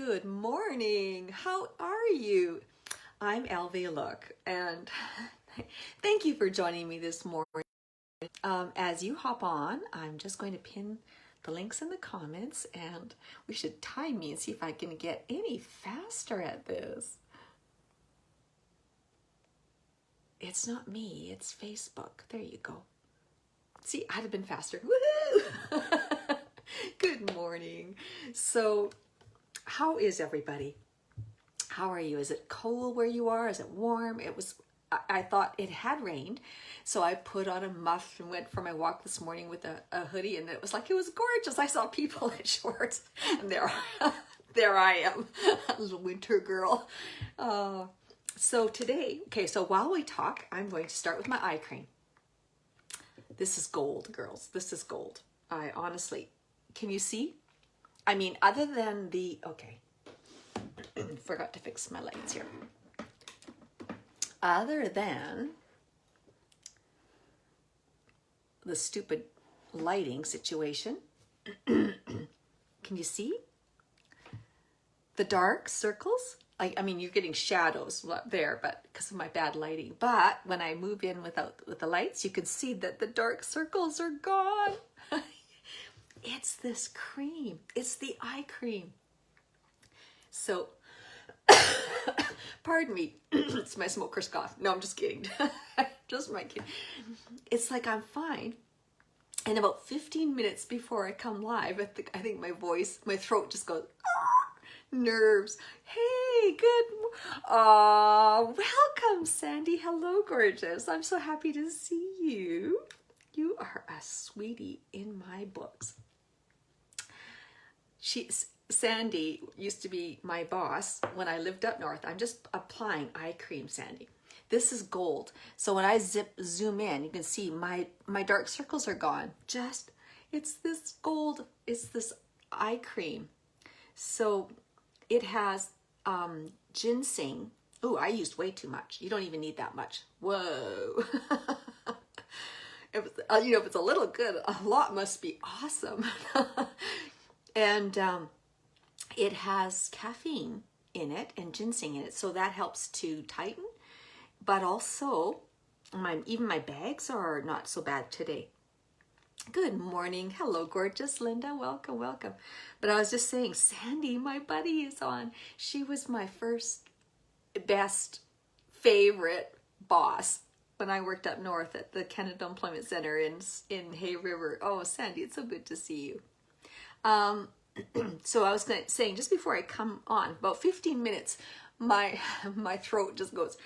Good morning. How are you? I'm Elvie, look, and thank you for joining me this morning. As you hop on, I'm just going to pin the links in the comments, and we should time me and see if I can get any faster at this. It's not me, it's Facebook. There you go. See, I'd have been faster. Woohoo! Good morning. So, how is everybody? How are you? Is it cold where you are? Is it warm? I thought it had rained, so I put on a muff and went for my walk this morning with a hoodie, and it was gorgeous. I saw people in shorts, and there I am, a little winter girl. So today, so while we talk, I'm going to start with my eye cream. This is gold, girls. This is gold. I honestly, can you see? I mean, other than forgot to fix my lights here. Other than the stupid lighting situation, can you see the dark circles? I mean, you're getting shadows there, but because of my bad lighting. But when I move in with the lights, you can see that the dark circles are gone. It's this cream. It's the eye cream. So, pardon me, it's my smoker's cough. No, I'm just kidding. Just my kid. It's like I'm fine. And about 15 minutes before I come live, I think my throat just goes, nerves. Hey, welcome, Sandy. Hello, gorgeous. I'm so happy to see you. You are a sweetie in my books. Sandy used to be my boss when I lived up north. I'm just applying eye cream, Sandy. This is gold. So when I zoom in, you can see my dark circles are gone. It's this gold, it's this eye cream. So it has ginseng. Oh, I used way too much. You don't even need that much. Whoa. If it's a little good, a lot must be awesome. And it has caffeine in it and ginseng in it, so that helps to tighten. But also, even my bags are not so bad today. Good morning. Hello, gorgeous Linda. Welcome, welcome. But I was just saying, Sandy, my buddy, is on. She was my first, best, favorite boss when I worked up north at the Canada Employment Center in Hay River. Oh, Sandy, it's so good to see you. So I was saying, just before I come on, about 15 minutes, my throat just goes,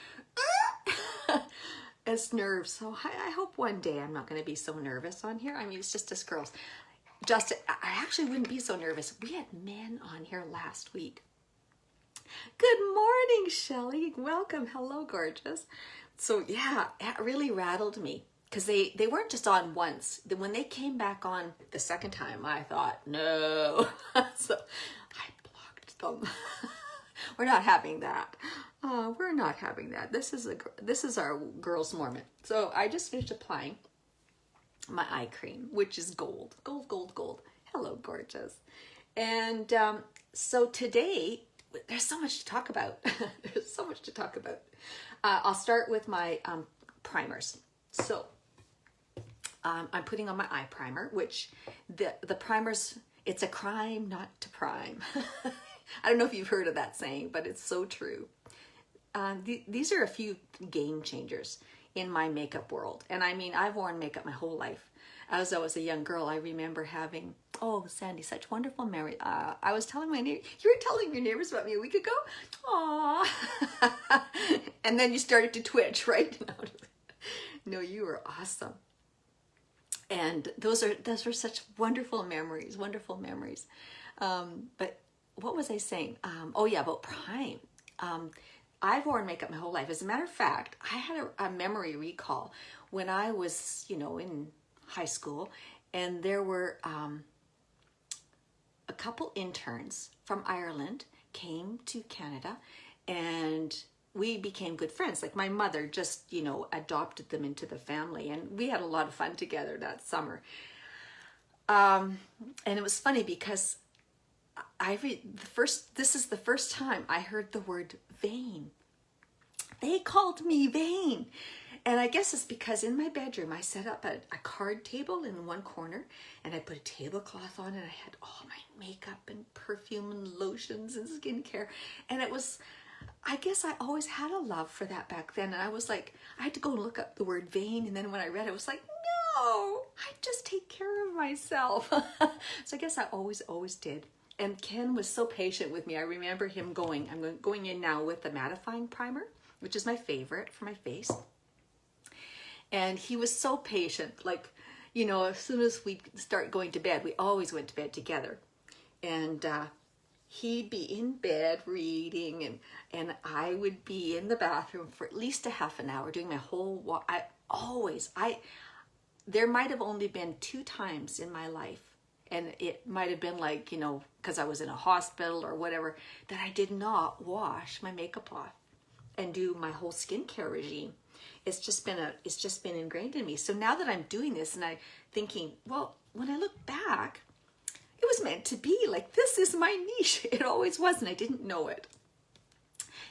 it's nerves. So I hope one day I'm not going to be so nervous on here. I mean, it's just us girls. I actually wouldn't be so nervous. We had men on here last week. Good morning, Shelley. Welcome. Hello, gorgeous. So yeah, it really rattled me. Because they weren't just on once. When they came back on the second time, I thought, no. So I blocked them. We're not having that. We're not having that. This is our girls' moment. So I just finished applying my eye cream, which is gold. Gold, gold, gold. Hello, gorgeous. And so today, there's so much to talk about. There's so much to talk about. I'll start with my primers. So I'm putting on my eye primer, which the primers, it's a crime not to prime. I don't know if you've heard of that saying, but it's so true. These are a few game changers in my makeup world. And I mean, I've worn makeup my whole life. As I was a young girl, I remember having, Sandy, such wonderful memory. I was telling my neighbor, you were telling your neighbors about me a week ago? Aww. And then you started to twitch, right? No, you were awesome. And those were such wonderful memories, wonderful memories. But what was I saying? About prime. I've worn makeup my whole life. As a matter of fact, I had a memory recall when I was, in high school, and there were a couple interns from Ireland came to Canada, and we became good friends. Like my mother just, adopted them into the family, and we had a lot of fun together that summer. And it was funny because this is the first time I heard the word vain. They called me vain. And I guess it's because in my bedroom, I set up a card table in one corner, and I put a tablecloth on, and I had all my makeup and perfume and lotions and skincare. And it was, I guess I always had a love for that back then. And I was like, I had to go and look up the word vain. And then when I read it, I was like, no, I just take care of myself. So I guess I always did. And Ken was so patient with me. I remember him going, I'm going in now with the mattifying primer, which is my favorite for my face. And he was so patient. Like, you know, as soon as we start going to bed, we always went to bed together. And he'd be in bed reading, and I would be in the bathroom for at least a half an hour doing my whole walk. There might have only been 2 times in my life, and it might have been like, you know, because I was in a hospital or whatever, that I did not wash my makeup off and do my whole skincare regime. It's just been ingrained in me. So now that I'm doing this, and I'm thinking, well, when I look back, it was meant to be. Like, this is my niche. It always was, and I didn't know it.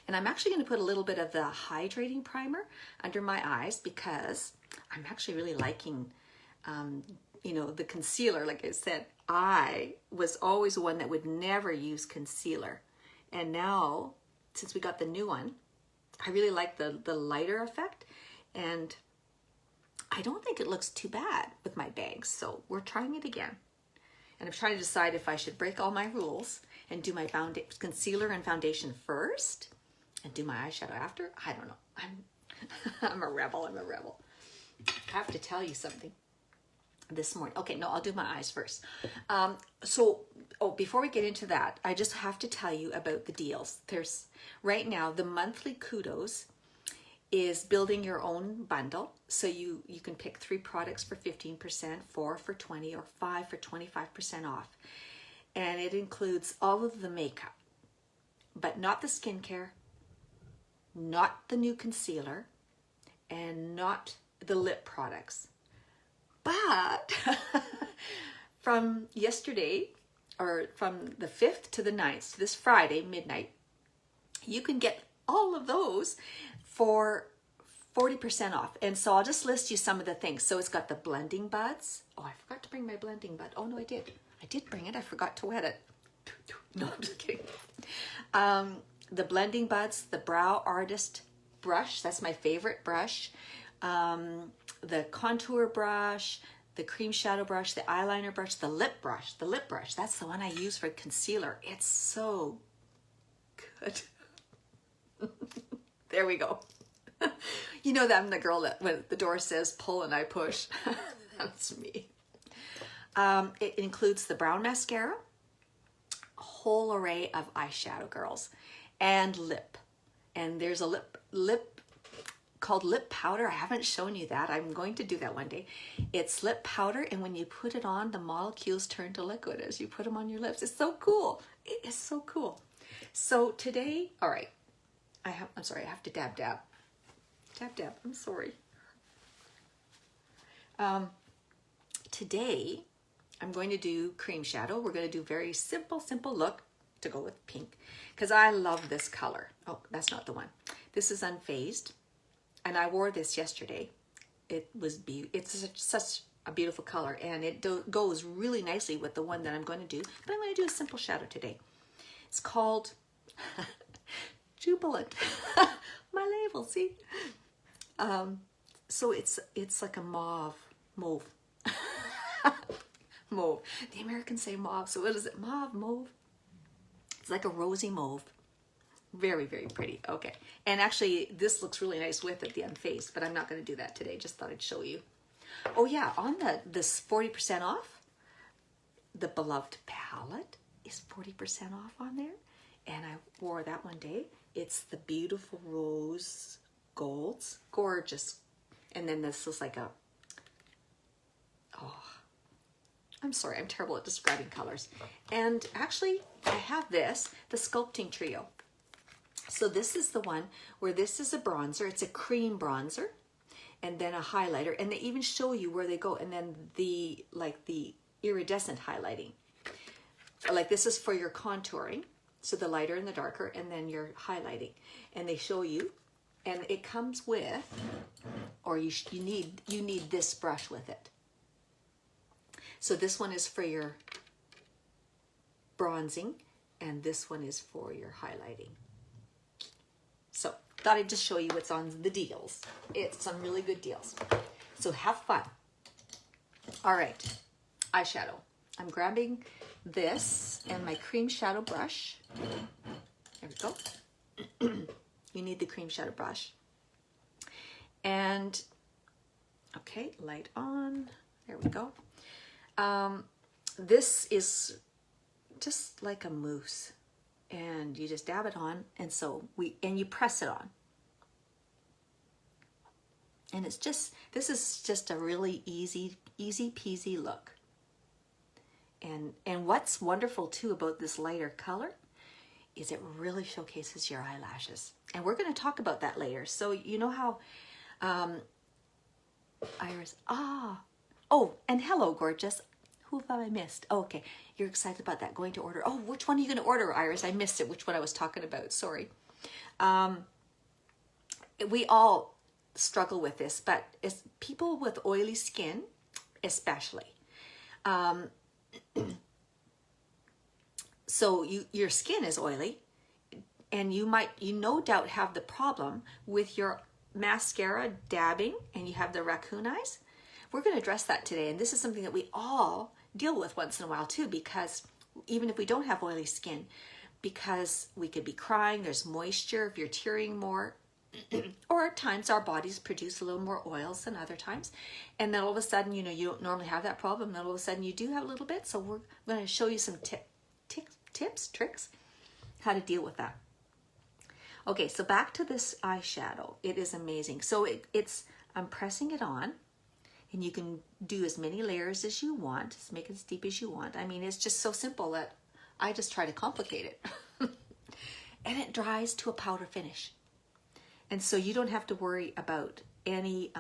And I'm actually going to put a little bit of the hydrating primer under my eyes, because I'm actually really liking, you know, the concealer. Like I said, I was always one that would never use concealer. And now, since we got the new one, I really like the lighter effect, and I don't think it looks too bad with my bags. So we're trying it again. And I'm trying to decide if I should break all my rules and do my concealer and foundation first and do my eyeshadow after. I don't know. I'm a rebel. I have to tell you something this morning. Okay, no, I'll do my eyes first. Before we get into that, I just have to tell you about the deals. There's right now, the monthly kudos is building your own bundle. So you can pick 3 products for 15%, 4 for 20, or 5 for 25% off. And it includes all of the makeup, but not the skincare, not the new concealer, and not the lip products. But from yesterday, or from the 5th to the 9th, so this Friday, midnight, you can get all of those for 40% off. And so I'll just list you some of the things. So it's got the blending buds. Oh, I forgot to bring my blending bud. Oh, no, I did. I did bring it. I forgot to wet it. No, I'm just kidding. The blending buds, the Brow Artist brush. That's my favorite brush. The contour brush, the cream shadow brush, the eyeliner brush, the lip brush. The lip brush, that's the one I use for concealer. It's so good. There we go. You know that I'm the girl that when the door says pull and I push. That's me. It includes the brown mascara, a whole array of eyeshadow, girls, and lip. And there's a lip called lip powder. I haven't shown you that. I'm going to do that one day. It's lip powder, and when you put it on, the molecules turn to liquid as you put them on your lips. It's so cool. It is so cool. So today, all right, I'm sorry, I have to dab. Dab, I'm sorry. Today, I'm going to do cream shadow. We're going to do very simple look to go with pink, because I love this color. Oh, that's not the one. This is Unfazed, and I wore this yesterday. It's such a beautiful color, and it goes really nicely with the one that I'm going to do, but I'm going to do a simple shadow today. It's called Jubilant. My label, see? So it's like a mauve. Mauve. The Americans say mauve, so what is it? Mauve? It's like a rosy mauve. Very, very pretty. Okay. And actually, this looks really nice with it, the Unfazed, but I'm not going to do that today. Just thought I'd show you. Oh yeah, on this 40% off, the Beloved palette is 40% off on there. And I wore that one day. It's the beautiful rose golds. Gorgeous. And then this is like I'm sorry, I'm terrible at describing colors. And actually, I have this, the Sculpting Trio. So this is the one where this is a bronzer. It's a cream bronzer, and then a highlighter. And they even show you where they go. And then the iridescent highlighting. like this is for your contouring. So the lighter and the darker, and then your highlighting. And they show you, and it comes with, or you need this brush with it. So this one is for your bronzing, and this one is for your highlighting. So thought I'd just show you what's on the deals. It's some really good deals. So have fun. All right, eyeshadow. I'm grabbing this and my cream shadow brush. There we go. You need the cream shadow brush. And, okay, light on. There we go. This is just like a mousse. And you just dab it on, and you press it on. And it's just, this is just a really easy peasy look. And what's wonderful too about this lighter color is it really showcases your eyelashes. And we're going to talk about that later. So you know how, Iris, oh, and hello, gorgeous. Who have I missed? Oh, okay. You're excited about that, going to order. Oh, which one are you going to order, Iris? I missed it, which one I was talking about. Sorry. We all struggle with this, but it's people with oily skin, especially. So your skin is oily, and you no doubt have the problem with your mascara dabbing, and you have the raccoon eyes. We're going to address that today, and this is something that we all deal with once in a while too, because even if we don't have oily skin, because we could be crying, there's moisture, if you're tearing more, or at times our bodies produce a little more oils than other times, and then all of a sudden, you don't normally have that problem, and then all of a sudden you do have a little bit. So we're going to show you some tips, tricks, how to deal with that. Okay, so back to this eyeshadow. It is amazing. So I'm pressing it on, and you can do as many layers as you want, just make it as deep as you want. I mean, it's just so simple that I just try to complicate it. And it dries to a powder finish. And so you don't have to worry about any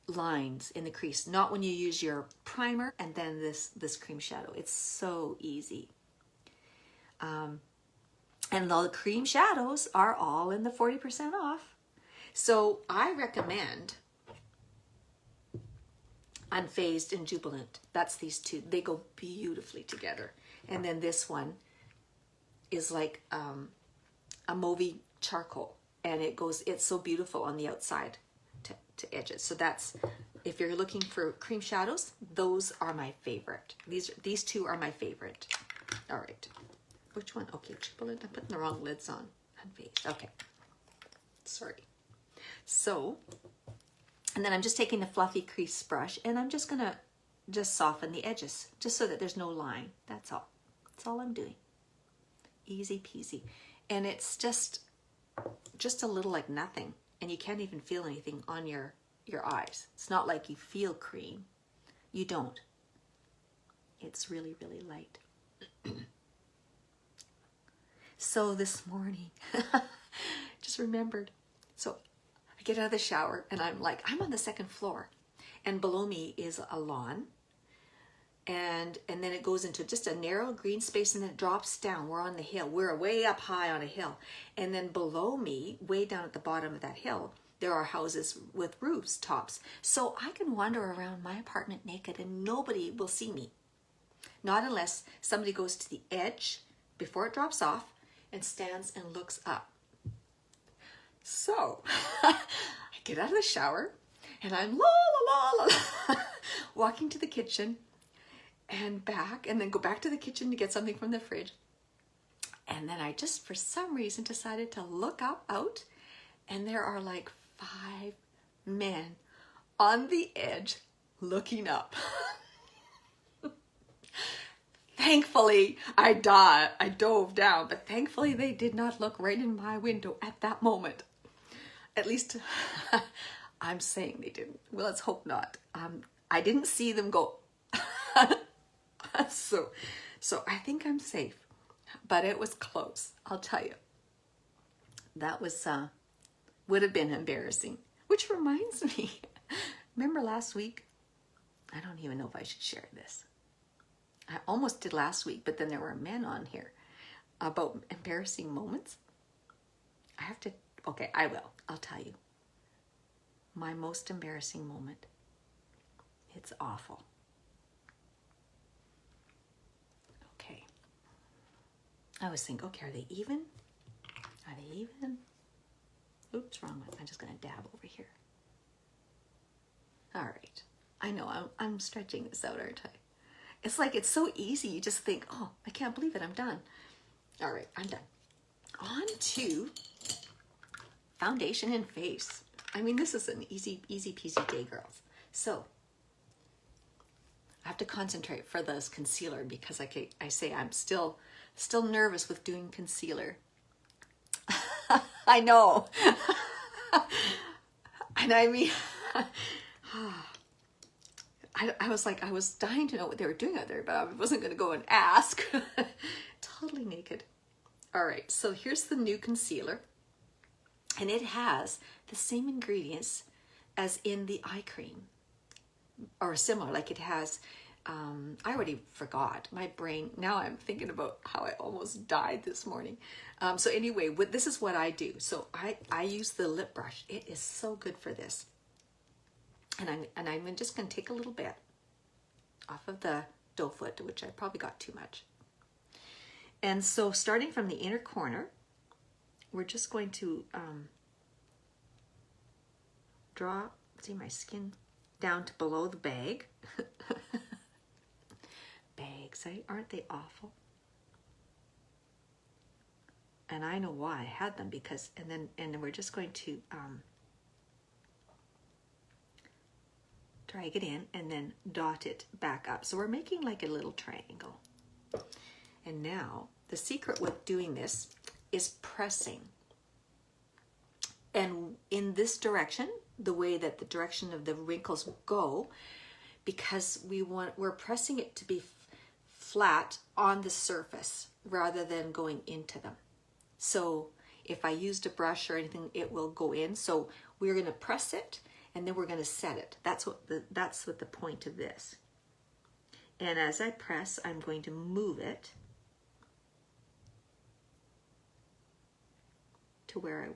lines in the crease. Not when you use your primer and then this cream shadow. It's so easy. And all the cream shadows are all in the 40% off. So I recommend Unfazed and Jubilant. That's these two. They go beautifully together. And then this one is like a mauvey charcoal, and it's so beautiful on the outside to edges. So that's, if you're looking for cream shadows, those are my favorite. These two are my favorite. All right, which one? Okay, Jubilant. I'm putting the wrong lids on. Unfazed. Okay, sorry. So, and then I'm just taking the fluffy crease brush, and I'm just gonna soften the edges, just so that there's no line. That's all. That's all I'm doing. Easy peasy. And it's just a little like nothing, and you can't even feel anything on your eyes. It's not like you feel cream. You don't. It's really, really light. So this morning, just remembered. So I get out of the shower, and I'm on the second floor, and below me is a lawn. And then it goes into just a narrow green space, and then it drops down. We're on the hill. We're way up high on a hill. And then below me, way down at the bottom of that hill, there are houses with roofs, tops. So I can wander around my apartment naked, and nobody will see me. Not unless somebody goes to the edge before it drops off and stands and looks up. So I get out of the shower, and I'm walking to the kitchen and back, and then go back to the kitchen to get something from the fridge. And then I just, for some reason, decided to look out, and there are like 5 men on the edge looking up. Thankfully, I dove down, but thankfully they did not look right in my window at that moment. At least, I'm saying they didn't. Well, let's hope not. I didn't see them go. So I think I'm safe, but it was close. I'll tell you. That was would have been embarrassing. Which reminds me, remember last week? I don't even know if I should share this. I almost did last week, but then there were men on here about embarrassing moments. I have to, okay, I will. I'll tell you. My most embarrassing moment. It's awful. Okay. I always think, okay, are they even? Are they even? Oops, wrong one. I'm just going to dab over here. All right. I know, I'm stretching this out, aren't I? It's like, it's so easy. You just think, oh, I can't believe it. I'm done. All right, I'm done. On to foundation and face. I mean, this is an easy peasy day, girls. So I have to concentrate for this concealer because I say I'm still nervous with doing concealer. I know. And I mean, I was like, I was dying to know what they were doing out there, but I wasn't going to go and ask. Totally naked. All right, so here's the new concealer. And it has the same ingredients as in the eye cream. Or similar, like it has, I already forgot. My brain, now I'm thinking about how I almost died this morning. So anyway, this is what I do. So I use the lip brush. It is so good for this. And I'm just going to take a little bit off of the doe foot, which I probably got too much. And so starting from the inner corner, we're just going to draw, see my skin, down to below the bag. Bags, aren't they awful? And I know why I had them, because, and then we're just going to drag it in and then dot it back up. So we're making like a little triangle. And now the secret with doing this is pressing. And in this direction, the way that the direction of the wrinkles go, because we're pressing it to be flat on the surface rather than going into them. So if I used a brush or anything, it will go in. So we're going to press it and then we're going to set it. That's what the point of this. And as I press, I'm going to move it to where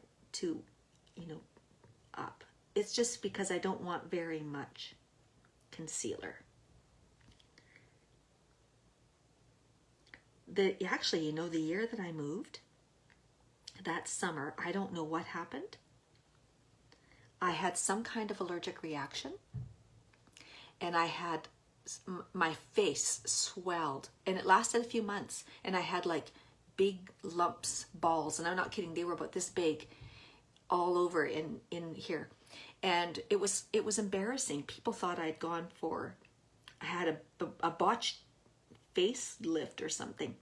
up. It's just because I don't want very much concealer. Actually, the year that I moved, that summer, I don't know what happened. I had some kind of allergic reaction, and I had my face swelled, and it lasted a few months, and I had like big lumps, balls, and I'm not kidding, they were about this big all over in here. And it was embarrassing. People thought I had a botched facelift or something.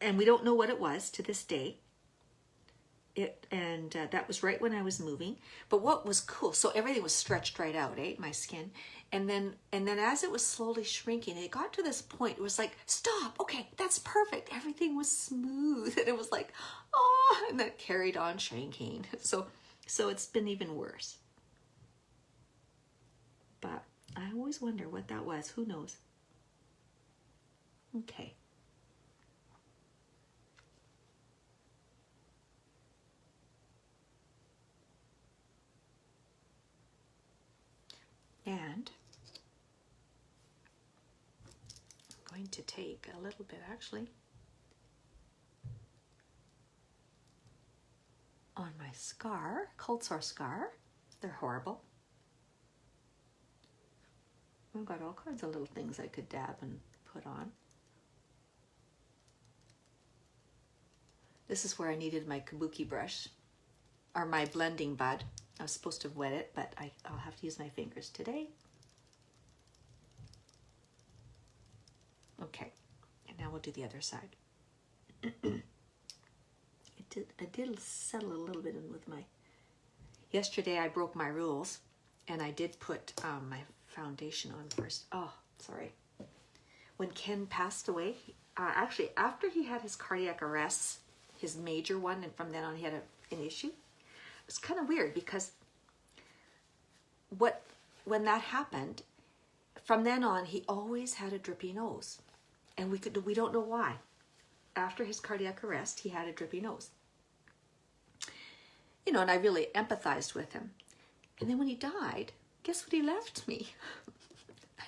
And we don't know what it was to this day. That was right when I was moving. But what was cool, so everything was stretched right out, my skin. And then as it was slowly shrinking, it got to this point, it was like, stop, okay, that's perfect. Everything was smooth. And it was like, oh, and that carried on shrinking. So it's been even worse. But I always wonder what that was. Who knows? Okay. And I'm going to take a little bit, actually, on my scar, cold sore scar. They're horrible. I've got all kinds of little things I could dab and put on. This is where I needed my kabuki brush, or my blending bud. I was supposed to wet it, but I'll have to use my fingers today. Okay, and now we'll do the other side. I did settle a little bit in with my... Yesterday I broke my rules, and I did put my foundation on first. Oh, sorry. When Ken passed away, actually after he had his cardiac arrest, his major one, and from then on he had an issue. It's kind of weird because when that happened, from then on, he always had a drippy nose. And we don't know why. After his cardiac arrest, he had a drippy nose. You know, and I really empathized with him. And then when he died, guess what he left me?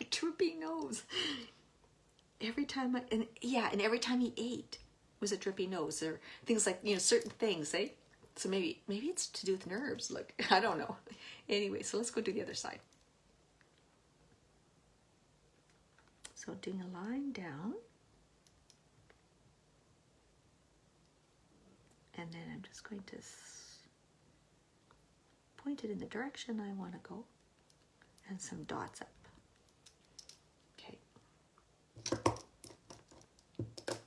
A drippy nose. Every time and every time he ate was a drippy nose, or things like, you know, certain things, eh? So maybe it's to do with nerves. Look, I don't know. Anyway, so let's go do the other side. So doing a line down. And then I'm just going to point it in the direction I want to go. And some dots up. Okay. And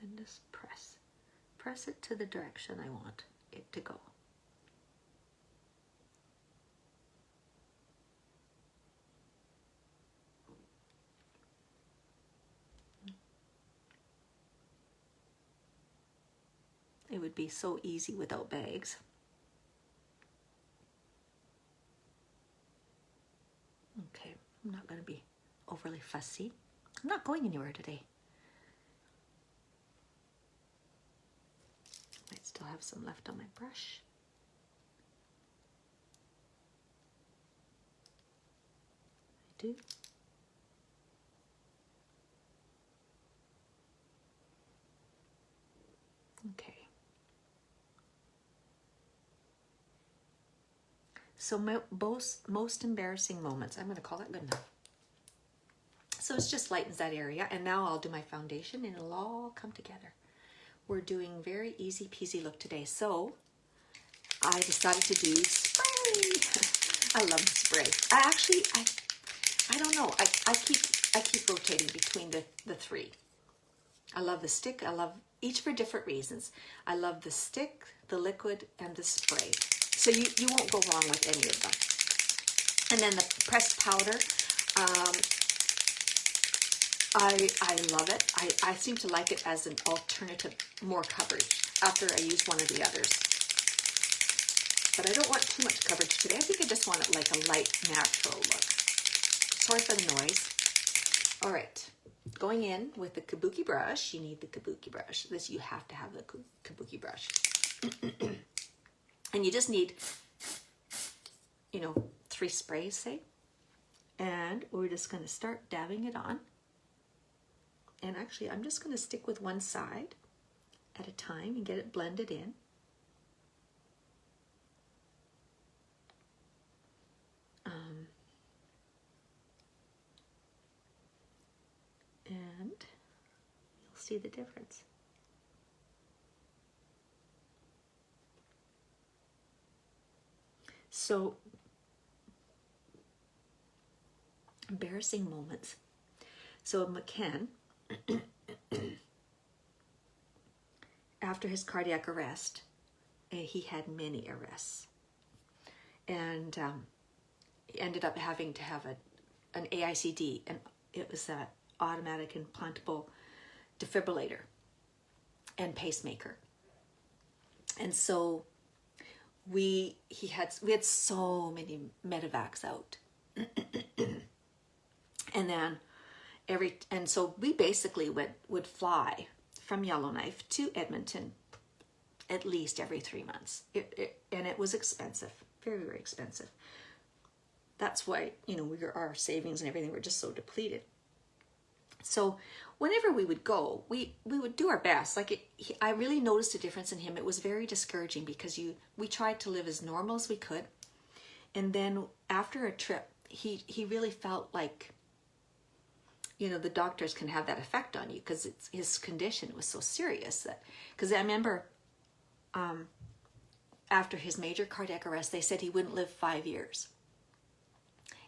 then just press it to the direction I want it to go. It would be so easy without bags. Okay, I'm not going to be overly fussy. I'm not going anywhere today. Might still have some left on my brush. I do. Okay. So most embarrassing moments, I'm going to call that good enough. So it just lightens that area, and now I'll do my foundation and it'll all come together. We're doing very easy peasy look today. So I decided to do spray. I love the spray. I don't know. I keep rotating between the three. I love the stick. I love each for different reasons. I love the stick, the liquid, and the spray. So you won't go wrong with any of them. And then the pressed powder, I love it. I seem to like it as an alternative, more coverage after I use one of the others. But I don't want too much coverage today. I think I just want it like a light, natural look. Sorry for the noise. All right, going in with the kabuki brush. You need the kabuki brush. You have to have the kabuki brush. And you just need, 3 sprays, say. And we're just going to start dabbing it on. And actually, I'm just going to stick with one side at a time and get it blended in. And you'll see the difference. So, embarrassing moments. So McCann, after his cardiac arrest, he had many arrests. And he ended up having to have an AICD, and it was an automatic implantable defibrillator and pacemaker. And so we had so many medevacs out. And then so we basically would fly from Yellowknife to Edmonton at least every 3 months. And it was expensive, very, very expensive. That's why, our savings and everything were just so depleted. So whenever we would go, we would do our best. I really noticed a difference in him. It was very discouraging because we tried to live as normal as we could. And then after a trip, he really felt like, the doctors can have that effect on you because his condition was so serious because I remember after his major cardiac arrest, they said he wouldn't live 5 years.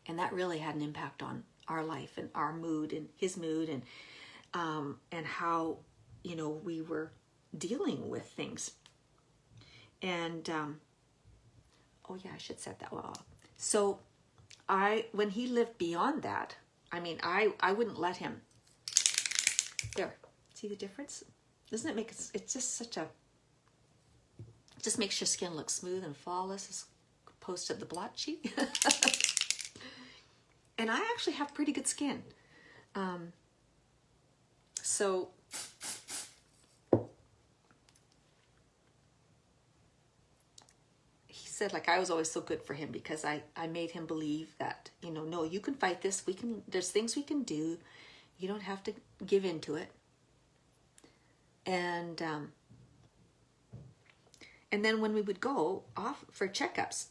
And that really had an impact on our life and our mood and his mood and how, we were dealing with things. And, oh yeah, I should set that well up. So when he lived beyond that, I wouldn't let him. There, see the difference? Doesn't it make it's just such a, it just makes your skin look smooth and flawless as opposed to the blotchy. And I actually have pretty good skin. So he said, like, I was always so good for him because I made him believe that, you know, no, you can fight this. There's things we can do. You don't have to give into it. And then when we would go off for checkups,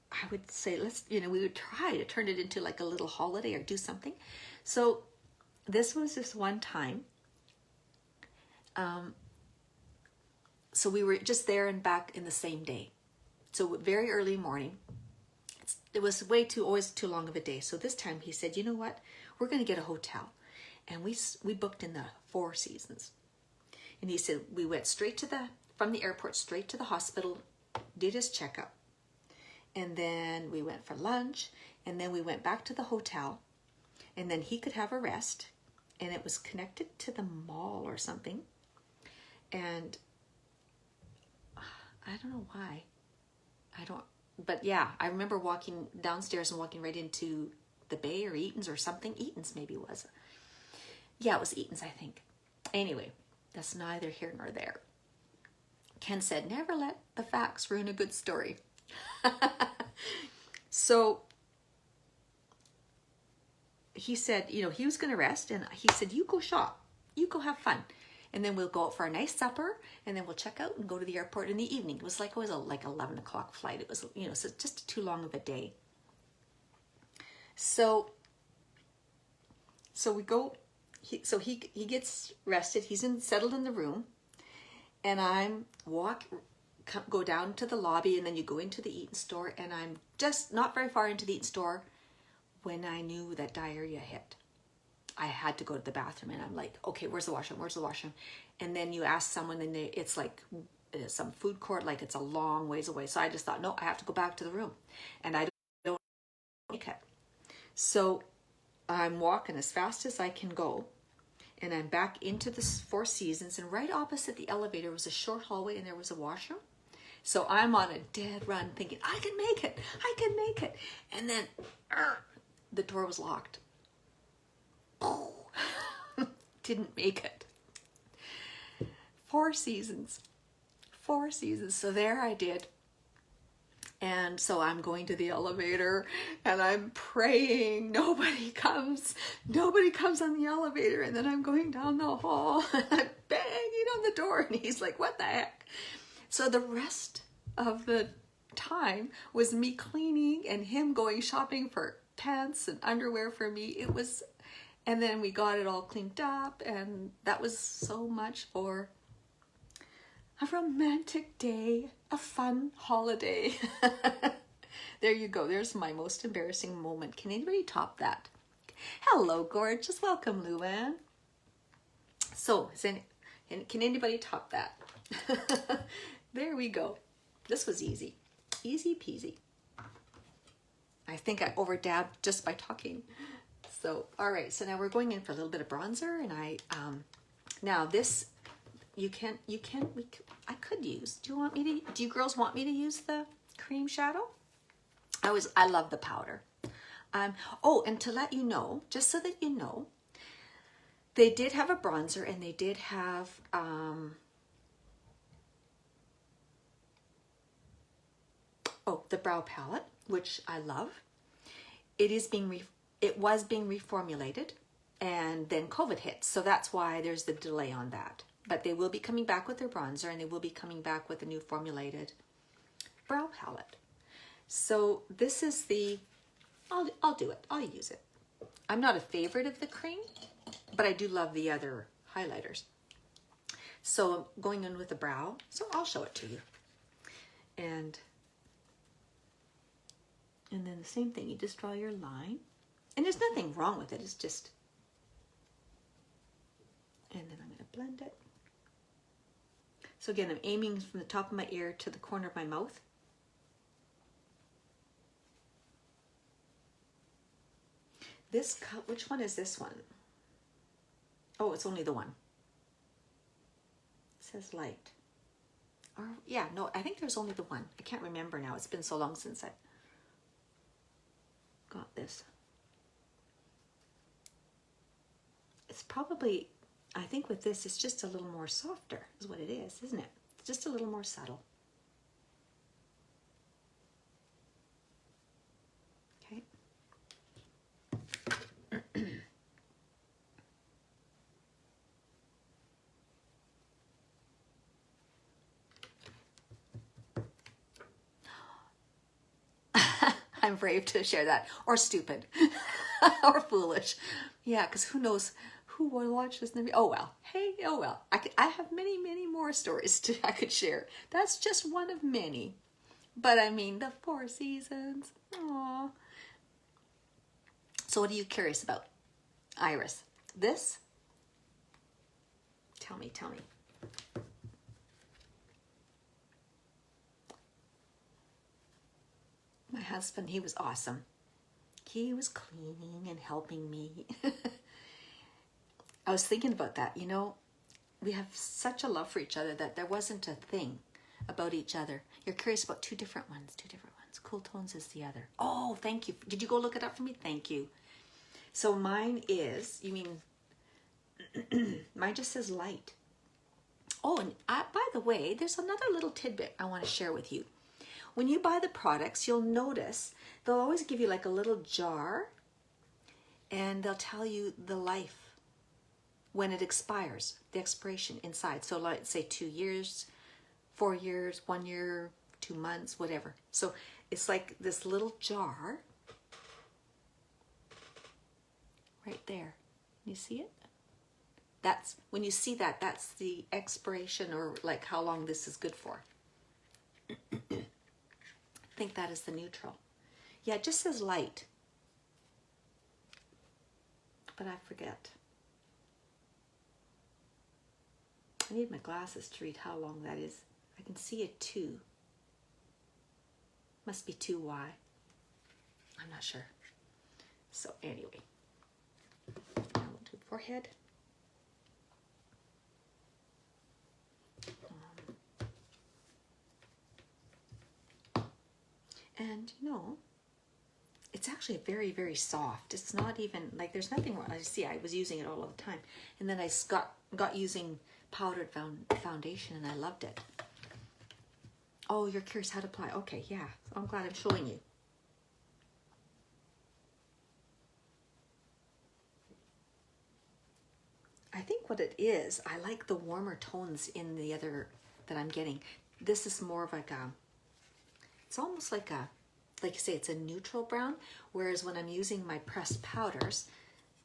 I would say, we would try to turn it into like a little holiday or do something. So this was this one time. So we were just there and back in the same day. So very early morning. It was always too long of a day. So this time he said, you know what? We're going to get a hotel. And we booked in the Four Seasons. And he said, we went from the airport straight to the hospital, did his checkup. And then we went for lunch. And then we went back to the hotel. And then he could have a rest. And it was connected to the mall or something. And I don't know why. But yeah, I remember walking downstairs and walking right into the Bay or Eaton's or something. Eaton's maybe was. Yeah, it was Eaton's, I think. Anyway, that's neither here nor there. Ken said, never let the facts ruin a good story. So he said, you know, he was going to rest. And he said, you go shop. You go have fun. And then we'll go out for a nice supper. And then we'll check out and go to the airport in the evening. It was like 11 o'clock flight. It was, you know, so just too long of a day. So we go. He gets rested. He's settled in the room. And I'm go down to the lobby, and then you go into the Eaton store, and I'm just not very far into the Eaton store when I knew that diarrhea hit. I had to go to the bathroom, and I'm like, okay, where's the washroom? Where's the washroom? And then you ask someone, and it's like some food court, like it's a long ways away. So I just thought, no, I have to go back to the room, and I don't make it. So I'm walking as fast as I can go. And I'm back into the Four Seasons, and right opposite the elevator was a short hallway, and there was a washroom. So I'm on a dead run thinking, I can make it. I can make it. And then the door was locked. Didn't make it. Four Seasons. So there I did. And so I'm going to the elevator and I'm praying. Nobody comes on the elevator. And then I'm going down the hall and I'm banging on the door. And he's like, what the heck? So the rest of the time was me cleaning and him going shopping for pants and underwear for me. And then we got it all cleaned up. And that was so much for a romantic day, a fun holiday. There you go. There's my most embarrassing moment. Can anybody top that? Hello, gorgeous. Welcome, Luann. So, can anybody top that? There we go. This was easy. Easy peasy. I think I over-dabbed just by talking. So, all right. So now we're going in for a little bit of bronzer. And now this... I could use, do you girls want me to use the cream shadow? I love the powder. And to let you know, just so that you know, they did have a bronzer and they did have, the brow palette, which I love. It was being reformulated and then COVID hit. So that's why there's the delay on that. But they will be coming back with their bronzer and they will be coming back with a new formulated brow palette. So this is I'll do it. I'll use it. I'm not a favorite of the cream, but I do love the other highlighters. So I'm going in with the brow. So I'll show it to you. And then the same thing. You just draw your line. And there's nothing wrong with it. It's just... And then I'm going to blend it. So again, I'm aiming from the top of my ear to the corner of my mouth. Which one is this one? Oh, it's only the one. It says light. I think there's only the one. I can't remember now. It's been so long since I got this. it's probably, I think with this, it's just a little more softer is what it is, isn't it? It's just a little more subtle. Okay. I'm brave to share that, or stupid, or foolish. Yeah, because who knows who will watch this? Oh well. Hey, oh well. I have many, many more stories I could share. That's just one of many. But I mean, the 4 seasons. Aww. So what are you curious about, Iris? This? Tell me. My husband, he was awesome. He was cleaning and helping me. I was thinking about that. You know, we have such a love for each other that there wasn't a thing about each other. You're curious about two different ones. Cool Tones is the other. Oh, thank you. Did you go look it up for me? Thank you. So mine is, you mean, mine just says light. Oh, and by the way, there's another little tidbit I want to share with you. When you buy the products, you'll notice they'll always give you like a little jar and they'll tell you the life when it expires, the expiration inside. So let's say 2 years, 4 years, 1 year, 2 months, whatever. So it's like this little jar right there. You see it? That's when you see that, that's the expiration, or like how long this is good for. I think that is the neutral. Yeah, it just says light. But I forget. I need my glasses to read how long that is. I can see a 2. Must be 2Y. I'm not sure. So anyway, now we'll do forehead. And you know, it's actually very, very soft. It's not even like there's nothing wrong. I see I was using it all the time, and then I got using powdered foundation, and I loved it. Oh, you're curious how to apply. Okay, yeah. I'm glad I'm showing you. I think what it is, I like the warmer tones in the other that I'm getting. This is more of like a, it's almost like a, like you say, it's a neutral brown, whereas when I'm using my pressed powders,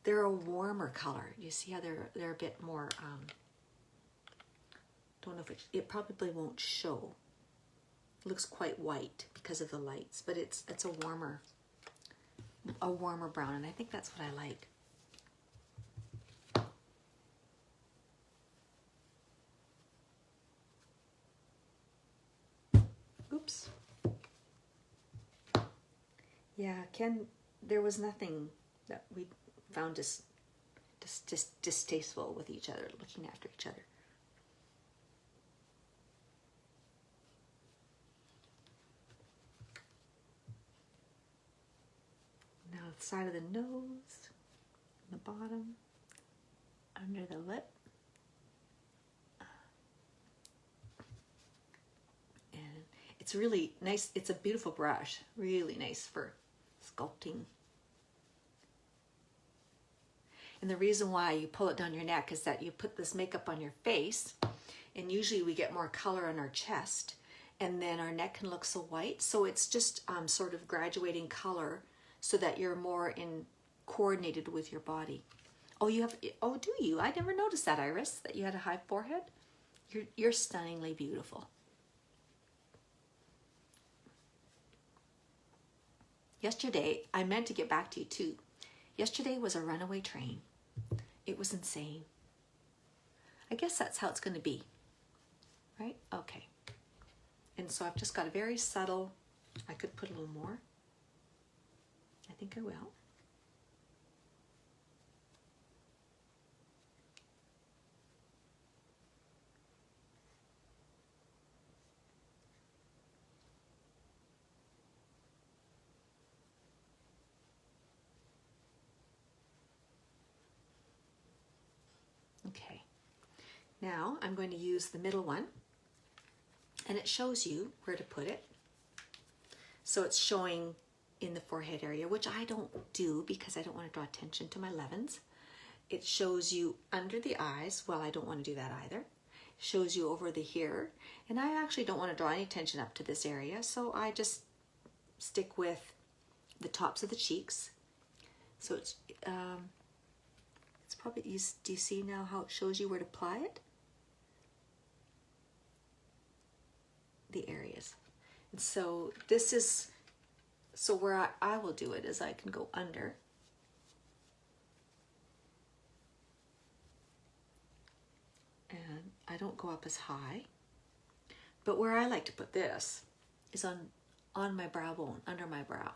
they're a warmer color. You see how they're a bit more, don't know if it probably won't show. It looks quite white because of the lights, but it's a warmer brown, and I think that's what I like. Oops. Yeah, Ken, there was nothing that we found just distasteful with each other, looking after each other. Now the side of the nose, the bottom, under the lip. And it's really nice. It's a beautiful brush, really nice for sculpting. And the reason why you pull it down your neck is that you put this makeup on your face, and usually we get more color on our chest, and then our neck can look so white. So it's just sort of graduating color so that you're more coordinated with your body. Oh, you have, oh, do you? I never noticed that, Iris, that you had a high forehead. You're stunningly beautiful. Yesterday, I meant to get back to you too. Yesterday was a runaway train. It was insane. I guess that's how it's going to be, right? Okay. And so I've just got a very subtle, I could put a little more. I think I will. Okay, now I'm going to use the middle one, and it shows you where to put it. So it's showing in the forehead area, which I don't do because I don't want to draw attention to my levens. It shows you under the eyes. Well, I don't want to do that either. It shows you over the here, and I actually don't want to draw any attention up to this area, so I just stick with the tops of the cheeks. So it's probably, do you see now how it shows you where to apply it? The areas. And so this is, so where I will do it is I can go under. And I don't go up as high. But where I like to put this is on my brow bone, under my brow.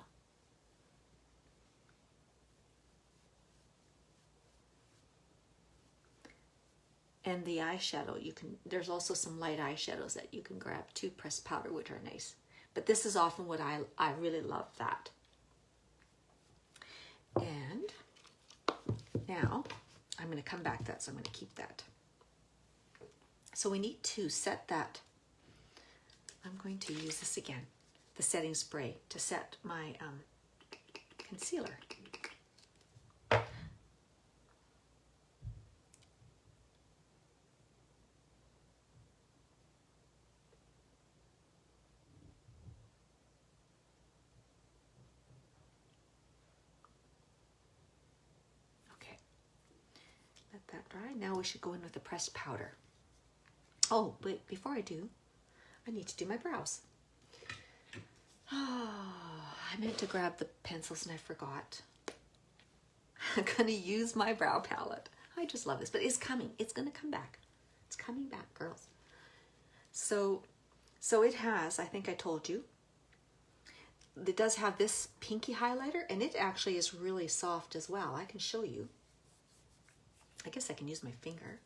And the eyeshadow, there's also some light eyeshadows that you can grab too, pressed powder, which are nice. But this is often what I really love that. And now I'm going to come back to that, so I'm going to keep that. So we need to set that. I'm going to use this again, the setting spray, to set my concealer. That dry. Now we should go in with the pressed powder. Oh, but before I do, I need to do my brows. Oh, I meant to grab the pencils and I forgot. I'm gonna use my brow palette. I just love this, but it's coming. It's gonna come back. It's coming back, girls. So it has, I think I told you, it does have this pinky highlighter, and it actually is really soft as well. I can show you. I guess I can use my finger.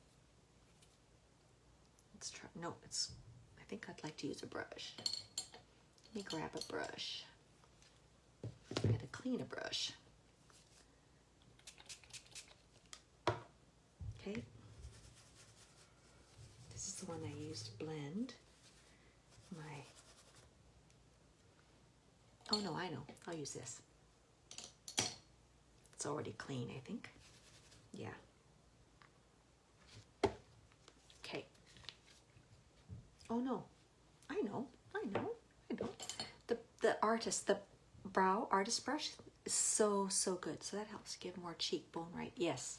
Let's try. No, I think I'd like to use a brush. Let me grab a brush. I gotta clean a brush. Okay. This is the one I used to blend my. Oh no, I know. I'll use this. It's already clean, I think. Yeah. Oh no, I know. The brow artist brush is so good. So that helps give more cheekbone, right? Yes.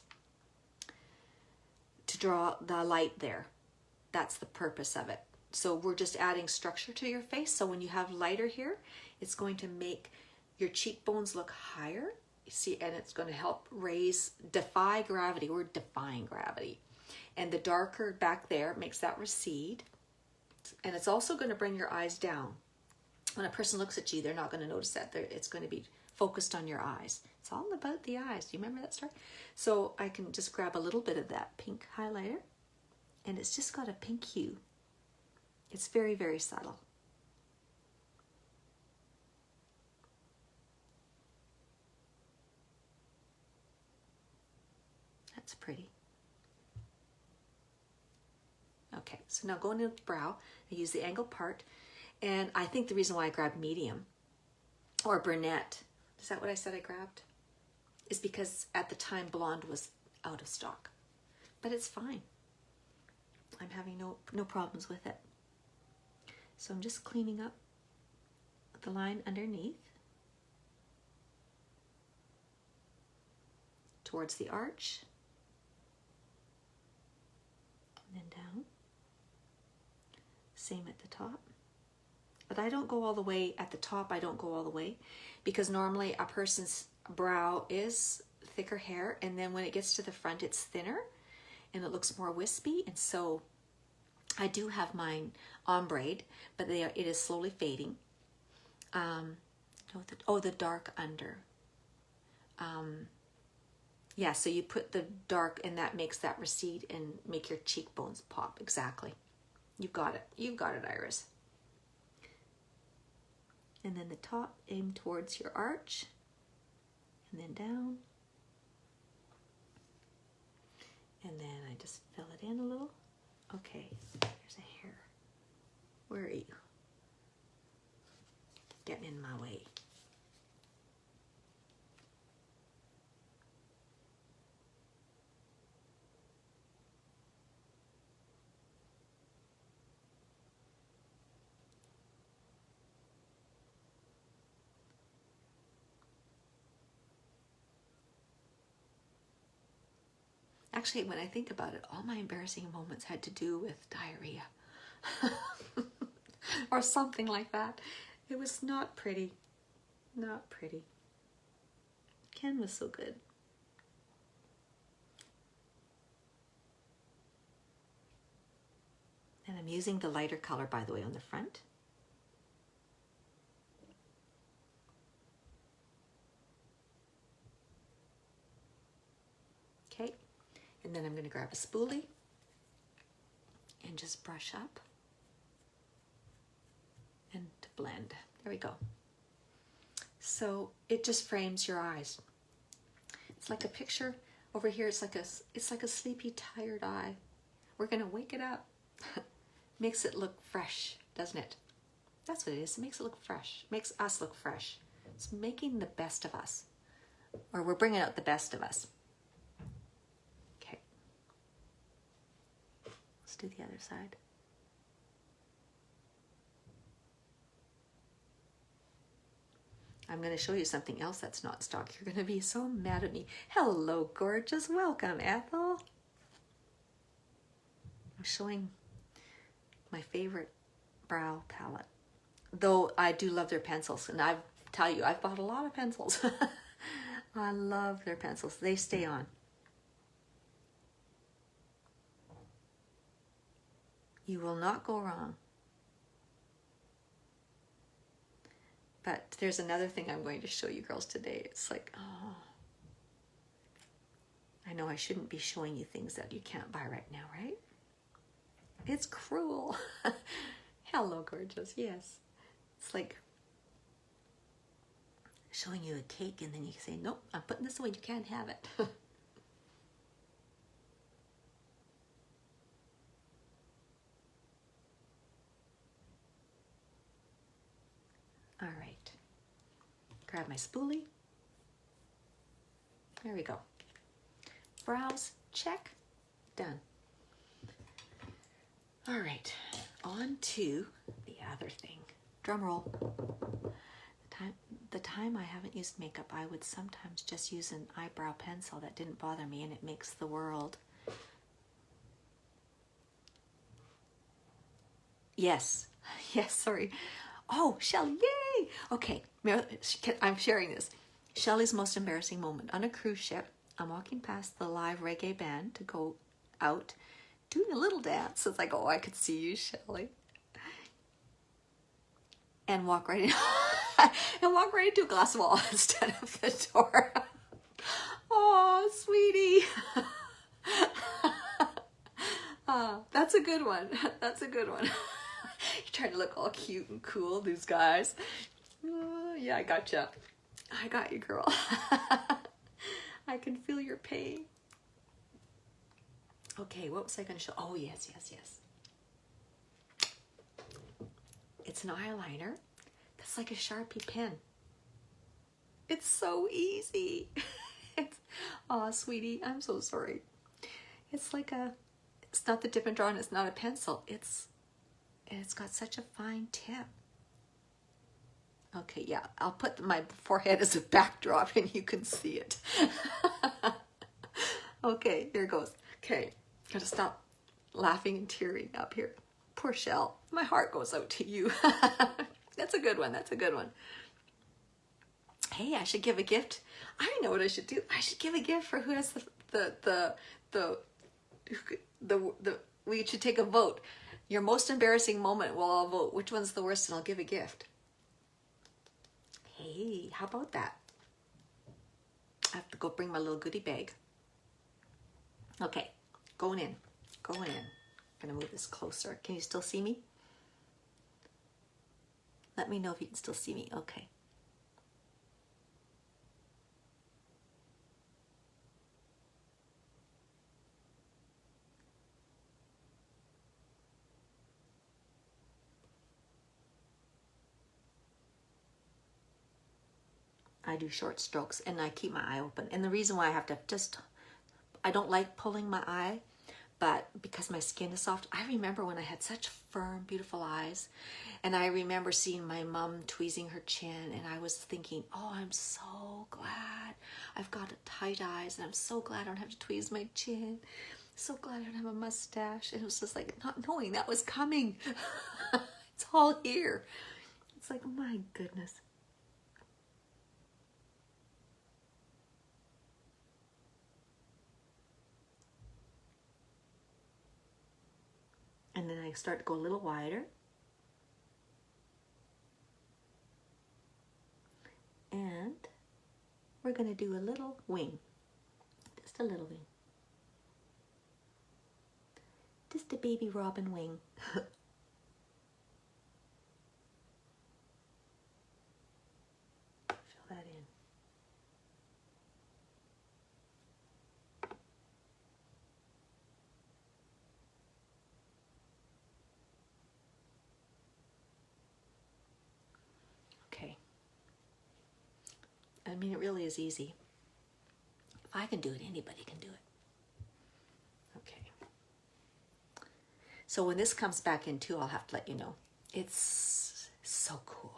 To draw the light there. That's the purpose of it. So we're just adding structure to your face. So when you have lighter here, it's going to make your cheekbones look higher. You see, and it's going to help defy gravity. We're defying gravity. And the darker back there makes that recede. And it's also going to bring your eyes down. When a person looks at you, they're not going to notice that. It's going to be focused on your eyes. It's all about the eyes. Do you remember that story? So I can just grab a little bit of that pink highlighter, and it's just got a pink hue. It's very, very subtle. That's pretty. Okay, so now going into the brow, I use the angled part, and I think the reason why I grabbed medium or brunette, is that what I said I grabbed? Is because at the time blonde was out of stock, but it's fine. I'm having no problems with it. So I'm just cleaning up the line underneath towards the arch, and then down. Same at the top. But I don't go all the way at the top. I don't go all the way because normally a person's brow is thicker hair, and then when it gets to the front it's thinner and it looks more wispy, and so I do have mine ombre, but it is slowly fading. The dark under. Yeah, so you put the dark, and that makes that recede and make your cheekbones pop. Exactly. You've got it. You've got it, Iris. And then the top, aim towards your arch, and then down. And then I just Where are you? Getting in my way. Actually, when I think about it, all my embarrassing moments had to do with diarrhea. Or something like that. It was not pretty. Not pretty. Ken was so good. And I'm using the lighter color, by the way, on the front. Okay. And then I'm going to grab a spoolie and just brush up and to blend. There we go. So it just frames your eyes. It's like a picture over here. It's like a sleepy, tired eye. We're going to wake it up. Makes it look fresh, doesn't it? That's what it is. It makes it look fresh. Makes us look fresh. It's making the best of us. Or we're bringing out the best of us. Okay. Let's do the other side. I'm going to show you something else that's not stock. You're going to be so mad at me. Hello, gorgeous. Welcome, Ethel. I'm showing my favorite brow palette. Though I do love their pencils. And I tell you, I've bought a lot of pencils. I love their pencils. They stay on. You will not go wrong. But there's another thing I'm going to show you girls today. It's like, oh, I know I shouldn't be showing you things that you can't buy right now, right? It's cruel. Hello, gorgeous. Yes. It's like showing you a cake and then you say, nope, I'm putting this away. You can't have it. All right. Grab my spoolie. There we go. Brows, check. Done. All right. On to the other thing. Drum roll. The time I haven't used makeup, I would sometimes just use an eyebrow pencil that didn't bother me, and it makes the world. Yes. Yes, sorry. Oh, Shelly, yay! Okay, I'm sharing this. Shelly's most embarrassing moment. On a cruise ship, I'm walking past the live reggae band to go out, doing a little dance. It's like, oh, I could see you, Shelly. And walk right in, and walk right into a glass wall instead of the door. Oh, sweetie. That's a good one. That's a good one. You're trying to look all cute and cool, these guys. Yeah, I gotcha. I got you, girl. I can feel your pain. Okay, what was I going to show? Oh, yes. It's an eyeliner that's like a Sharpie pen. It's so easy. Oh, sweetie, I'm so sorry. It's like it's not the dip and draw, and it's not a pencil. It's got such a fine tip. Okay, yeah, I'll put my forehead as a backdrop and you can see it. Okay, here it goes. Okay, gotta stop laughing and tearing up here. Poor Shell, my heart goes out to you. That's a good one, that's a good one. Hey, I should give a gift. I know what I should do. I should give a gift for who has we should take a vote. Your most embarrassing moment, we'll all vote. Which one's the worst, and I'll give a gift. Hey, how about that? I have to go bring my little goodie bag. Okay, going in. I'm gonna move this closer. Can you still see me? Let me know if you can still see me. Okay. I do short strokes and I keep my eye open. And the reason why I have to I don't like pulling my eye, but because my skin is soft, I remember when I had such firm, beautiful eyes, and I remember seeing my mom tweezing her chin, and I was thinking, oh, I'm so glad I've got tight eyes, and I'm so glad I don't have to tweeze my chin. So glad I don't have a mustache. And it was just like not knowing that was coming. It's all here. It's like, oh my goodness. And then I start to go a little wider. And we're going to do a little wing. Just a little wing. Just a baby robin wing. Fill that in. Okay. I mean, it really is easy. If I can do it, anybody can do it. Okay. So when this comes back in too, I'll have to let you know. It's so cool.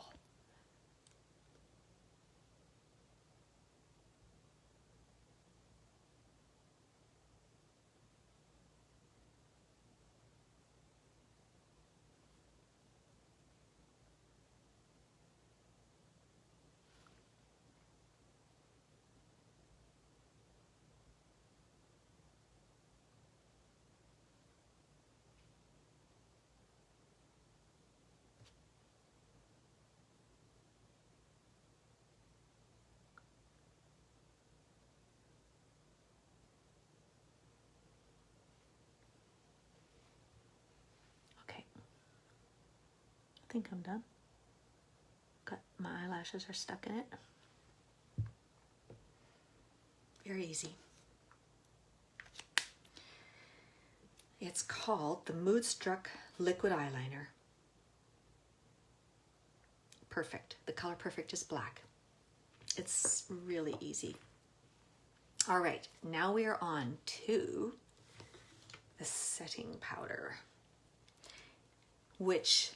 Okay. I think I'm done. Got my eyelashes are stuck in it. Very easy. It's called the Moodstruck Liquid Eyeliner. Perfect. The color perfect is black. It's really easy. All right, now we are on to the setting powder, which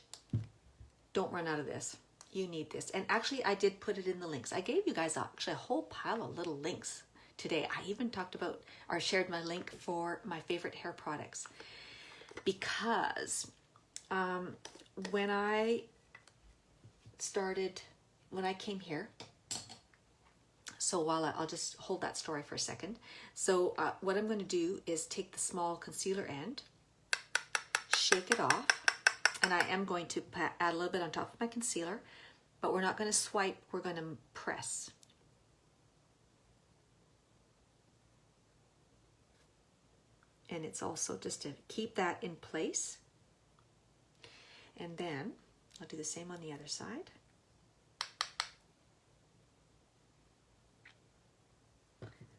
don't run out of this. You need this. And actually, I did put it in the links. I gave you guys actually a whole pile of little links today. I even talked about or shared my link for my favorite hair products because when I came here, so while I'll just hold that story for a second. So what I'm going to do is take the small concealer end, shake it off, and I am going to add a little bit on top of my concealer, but we're not going to swipe, we're going to press. And it's also just to keep that in place. And then I'll do the same on the other side.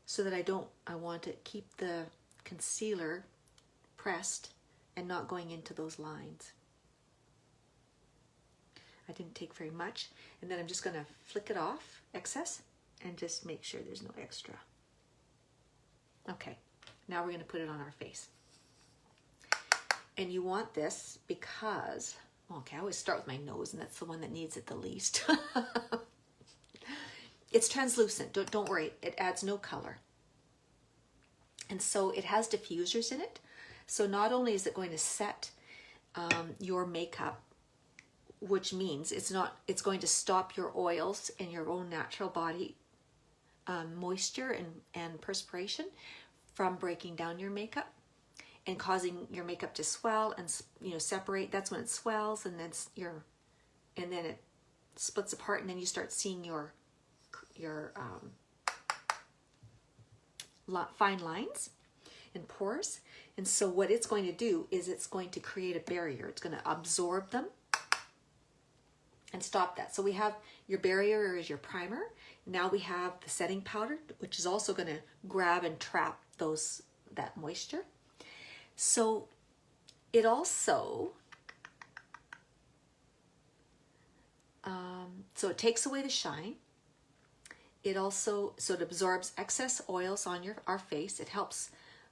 So that I want to keep the concealer pressed and not going into those lines. I didn't take very much. And then I'm just going to flick it off, excess, and just make sure there's no extra. Okay, now we're going to put it on our face. And you want this because, okay, I always start with my nose, and that's the one that needs it the least. It's translucent, don't worry, it adds no color. And so it has diffusers in it. So not only is it going to set your makeup, which means it's going to stop your oils and your own natural body moisture and perspiration from breaking down your makeup and causing your makeup to swell and separate. That's when it swells, and then it splits apart, and then you start seeing your fine lines and pores. And so what it's going to do is it's going to create a barrier. It's going to absorb them and stop that. So we have your barrier is your primer. Now we have the setting powder, which is also going to grab and trap that moisture. So it also so it takes away the shine. It also, so it absorbs excess oils on our face. It helps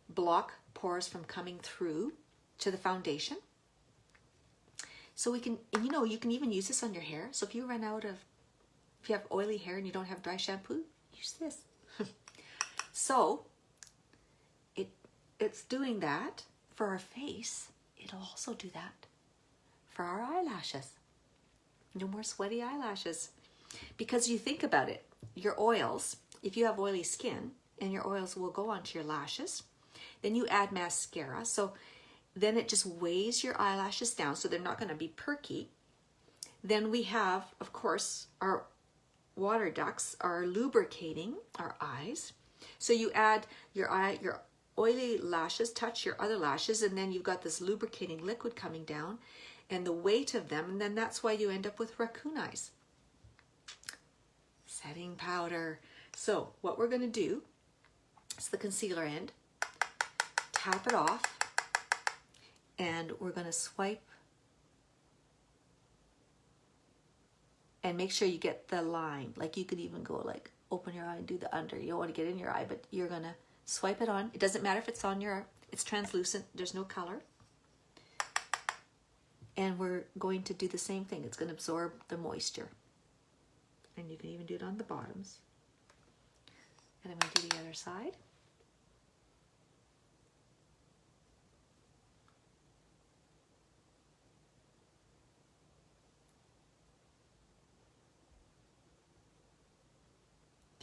block pores from coming through to the foundation. So we can, and you know, you can even use this on your hair. So if you run out of, if you have oily hair and you don't have dry shampoo, use this. So it's doing that for our face. It'll also do that for our eyelashes. No more sweaty eyelashes. Because you think about it, your oils, if you have oily skin, and your oils will go onto your lashes, then you add mascara. So then it just weighs your eyelashes down so they're not going to be perky. Then we have, of course, our water ducts are lubricating our eyes. So you add your oily lashes, touch your other lashes, and then you've got this lubricating liquid coming down and the weight of them, and then that's why you end up with raccoon eyes. Setting powder. So what we're going to do is the concealer end, tap it off, and we're going to swipe and make sure you get the line. Like you could even go like open your eye and do the under. You don't want to get in your eye, but you're going to swipe it on. It doesn't matter if it's on your, it's translucent, there's no color. And we're going to do the same thing. It's going to absorb the moisture. And you can even do it on the bottoms. And I'm going to do the other side.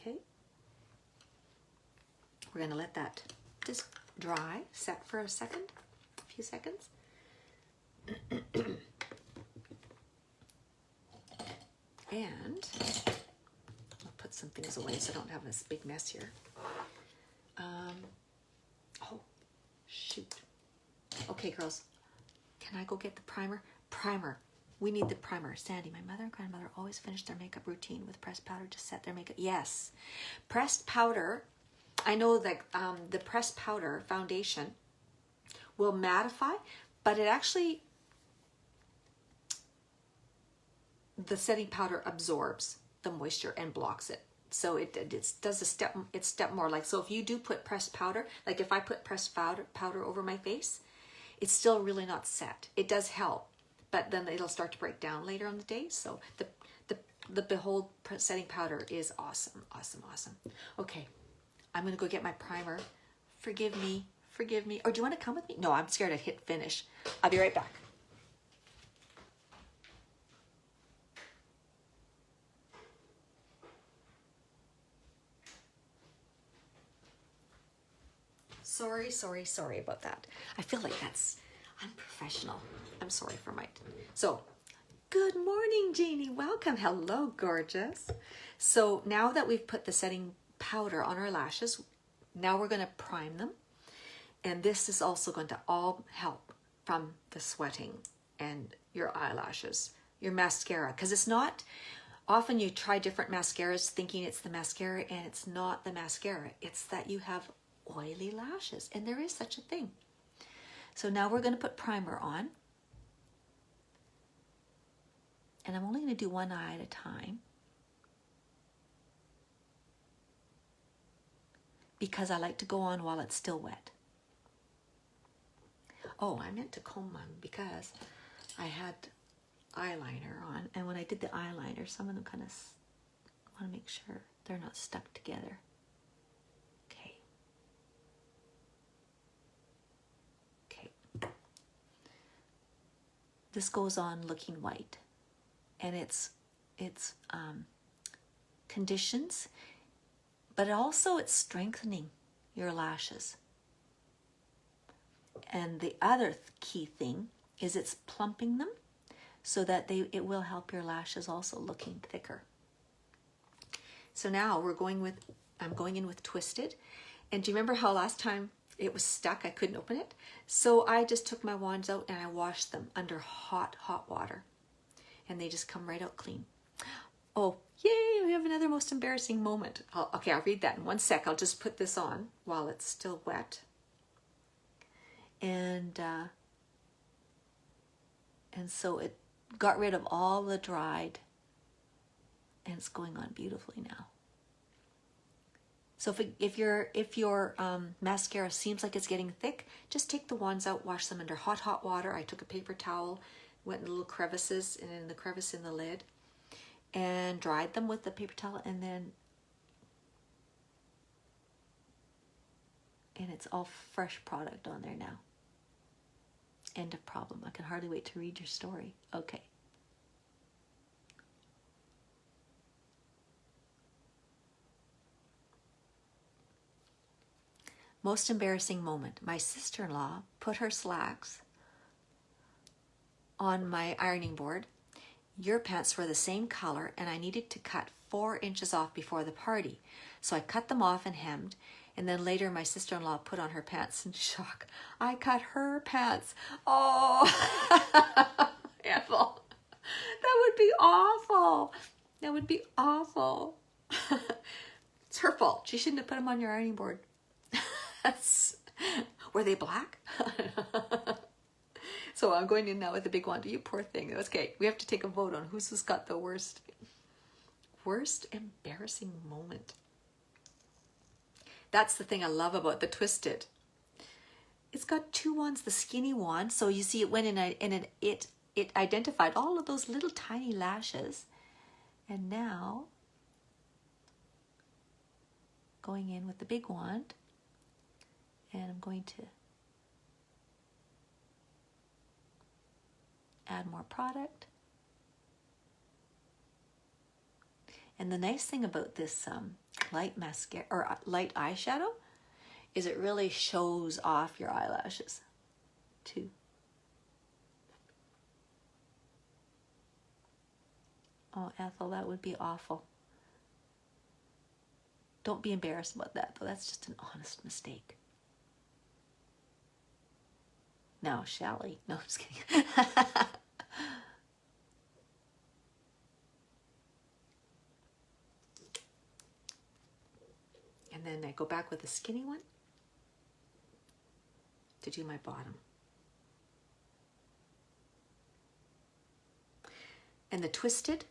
Okay. We're going to let that just dry, set for a second, a few seconds. And I'll put some things away so I don't have this big mess here. Oh, shoot. Okay, girls, can I go get the primer? Primer. We need the primer. Sandy, my mother and grandmother always finished their makeup routine with pressed powder to set their makeup. Yes. Pressed powder. I know that the pressed powder foundation will mattify, but it actually, the setting powder absorbs the moisture and blocks it. So it does a step, it's step more. Like, so if you do put pressed powder, like if I put pressed powder over my face, it's still really not set. It does help, but then it'll start to break down later on the day. So the whole setting powder is awesome, awesome, awesome. Okay, I'm gonna go get my primer. Forgive me, forgive me. Or do you wanna come with me? No, I'm scared I'd hit finish. I'll be right back. Sorry about that. I feel like that's unprofessional. I'm sorry for my... So, good morning, Jeannie. Welcome. Hello, gorgeous. So now that we've put the setting powder on our lashes, now we're going to prime them. And this is also going to all help from the sweating and your eyelashes, your mascara. Because it's not... Often you try different mascaras thinking it's the mascara, and it's not the mascara. It's that you have oily lashes, and there is such a thing. So now we're going to put primer on, and I'm only going to do one eye at a time because I like to go on while it's still wet. Oh, I meant to comb them because I had eyeliner on, and when I did the eyeliner, some of them kind of want to make sure they're not stuck together. This goes on looking white, and it's conditions, but also it's strengthening your lashes. And the other key thing is it's plumping them so that it will help your lashes also looking thicker. So now I'm going in with Twisted. And do you remember how last time it was stuck? I couldn't open it. So I just took my wands out and I washed them under hot water. And they just come right out clean. Oh, yay, we have another most embarrassing moment. Okay, I'll read that in one sec. I'll just put this on while it's still wet. And so it got rid of all the dried, and it's going on beautifully now. So if your mascara seems like it's getting thick, just take the wands out, wash them under hot water. I took a paper towel, went in the little crevices and in the crevice in the lid, and dried them with the paper towel, and it's all fresh product on there now. End of problem. I can hardly wait to read your story. Okay. Most embarrassing moment. My sister-in-law put her slacks on my ironing board. Your pants were the same color and I needed to cut 4 inches off before the party. So I cut them off and hemmed, and then later my sister-in-law put on her pants in shock. I cut her pants. Oh, Ethel, that would be awful. That would be awful. It's her fault. She shouldn't have put them on your ironing board. Were they black? So I'm going in now with the big one. You poor thing. Okay, we have to take a vote on who's got the worst embarrassing moment. That's the thing I love about the Twisted. It's got 2 wands, the skinny wand. So you see it went in and it identified all of those little tiny lashes. And now going in with the big wand. And I'm going to add more product. And the nice thing about this light mascara or light eyeshadow is it really shows off your eyelashes too. Oh, Ethel, that would be awful. Don't be embarrassed about that, though. That's just an honest mistake. Now, Shelly. No, I'm just kidding. And then I go back with the skinny one to do my bottom. And the Twisted.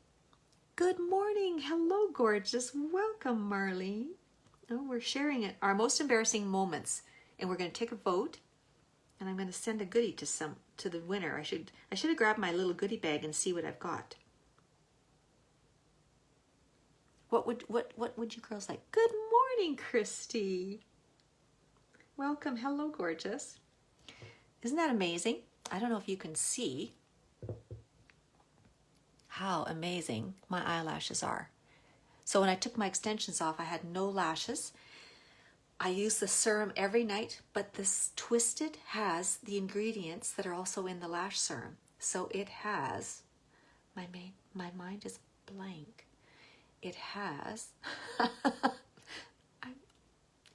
Good morning. Hello, gorgeous. Welcome, Marlene. Oh, we're sharing it. Our most embarrassing moments. And we're going to take a vote. And I'm going to send a goodie to the winner. I should have grabbed my little goodie bag and see what I've got. What would you girls like? Good morning, Christy. Welcome. Hello, gorgeous. Isn't that amazing? I don't know if you can see how amazing my eyelashes are. So when I took my extensions off, I had no lashes. I use the serum every night, but this Twisted has the ingredients that are also in the lash serum. So it has, my mind is blank. It has,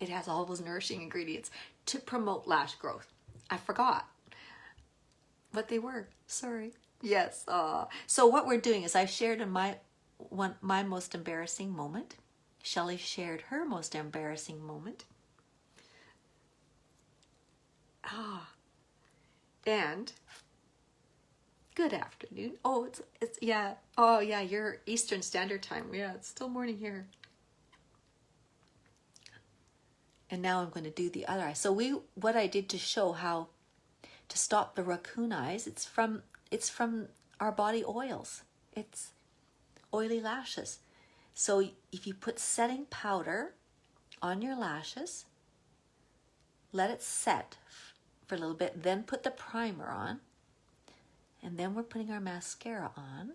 it has all those nourishing ingredients to promote lash growth. I forgot what they were. Sorry. Yes. So what we're doing is I shared in my most embarrassing moment. Shelley shared her most embarrassing moment. And good afternoon. Oh, it's yeah. Oh yeah, you're Eastern Standard Time. Yeah, it's still morning here. And now I'm going to do the other eye. So what I did to show how to stop the racoon eyes, it's from our body oils. It's oily lashes. So if you put setting powder on your lashes, let it set for a little bit, then put the primer on, and then we're putting our mascara on,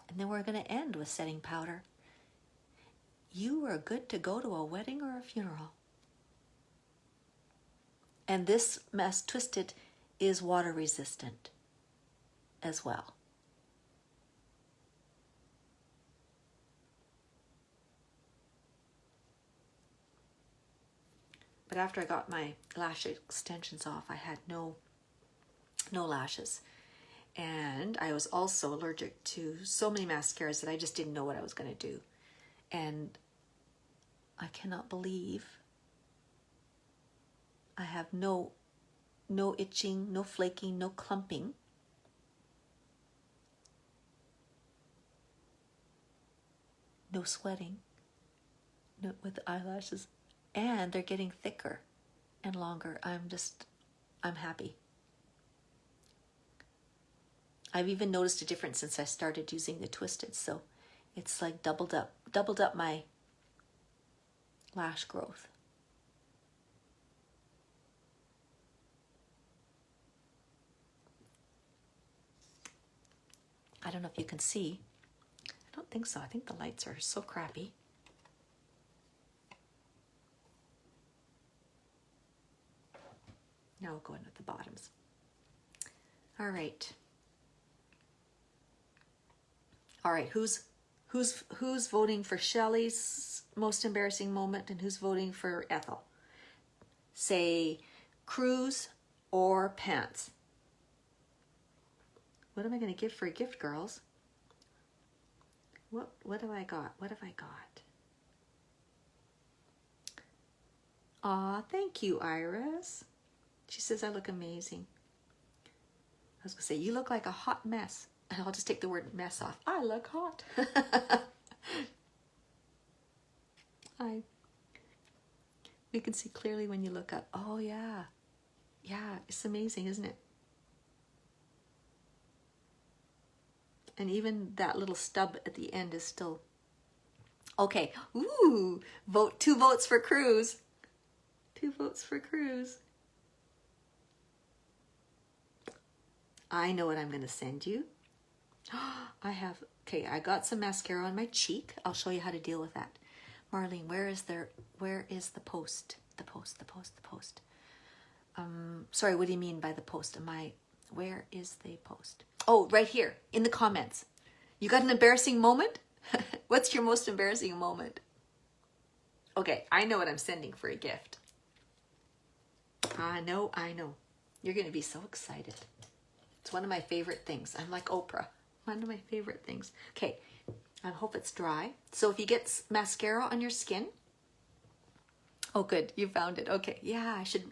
and then we're going to end with setting powder. You are good to go to a wedding or a funeral. And this Twisted is water resistant as well. But after I got my lash extensions off, I had no lashes. And I was also allergic to so many mascaras that I just didn't know what I was going to do. And I cannot believe I have no itching, no flaking, no clumping. No sweating. with the eyelashes, and they're getting thicker and longer. I'm happy. I've even noticed a difference since I started using the twisted, so it's like doubled up my lash growth. I don't know if you can see. I don't think so. I think the lights are so crappy. Now we'll go in with the bottoms. All right. All right, who's voting for Shelley's most embarrassing moment and who's voting for Ethel? Say cruise or pants. What am I going to give for a gift, girls? What have I got? What have I got? Aw, thank you, Iris. She says I look amazing. I was going to say, you look like a hot mess. And I'll just take the word mess off. I look hot. We can see clearly when you look up. Oh, yeah. Yeah, it's amazing, isn't it? And even that little stub at the end is still... Okay. Ooh, 2 votes for Cruz. 2 votes for Cruz. I know what I'm going to send you. Okay, I got some mascara on my cheek. I'll show you how to deal with that. Marlene, where is the post? The post. Sorry, what do you mean by the post? Where is the post? Oh, right here, in the comments. You got an embarrassing moment? What's your most embarrassing moment? Okay, I know what I'm sending for a gift. I know. You're going to be so excited. It's one of my favorite things. I'm like Oprah. One of my favorite things. Okay, I hope it's dry. So if you get mascara on your skin... Oh, good. You found it. Okay, yeah, I should...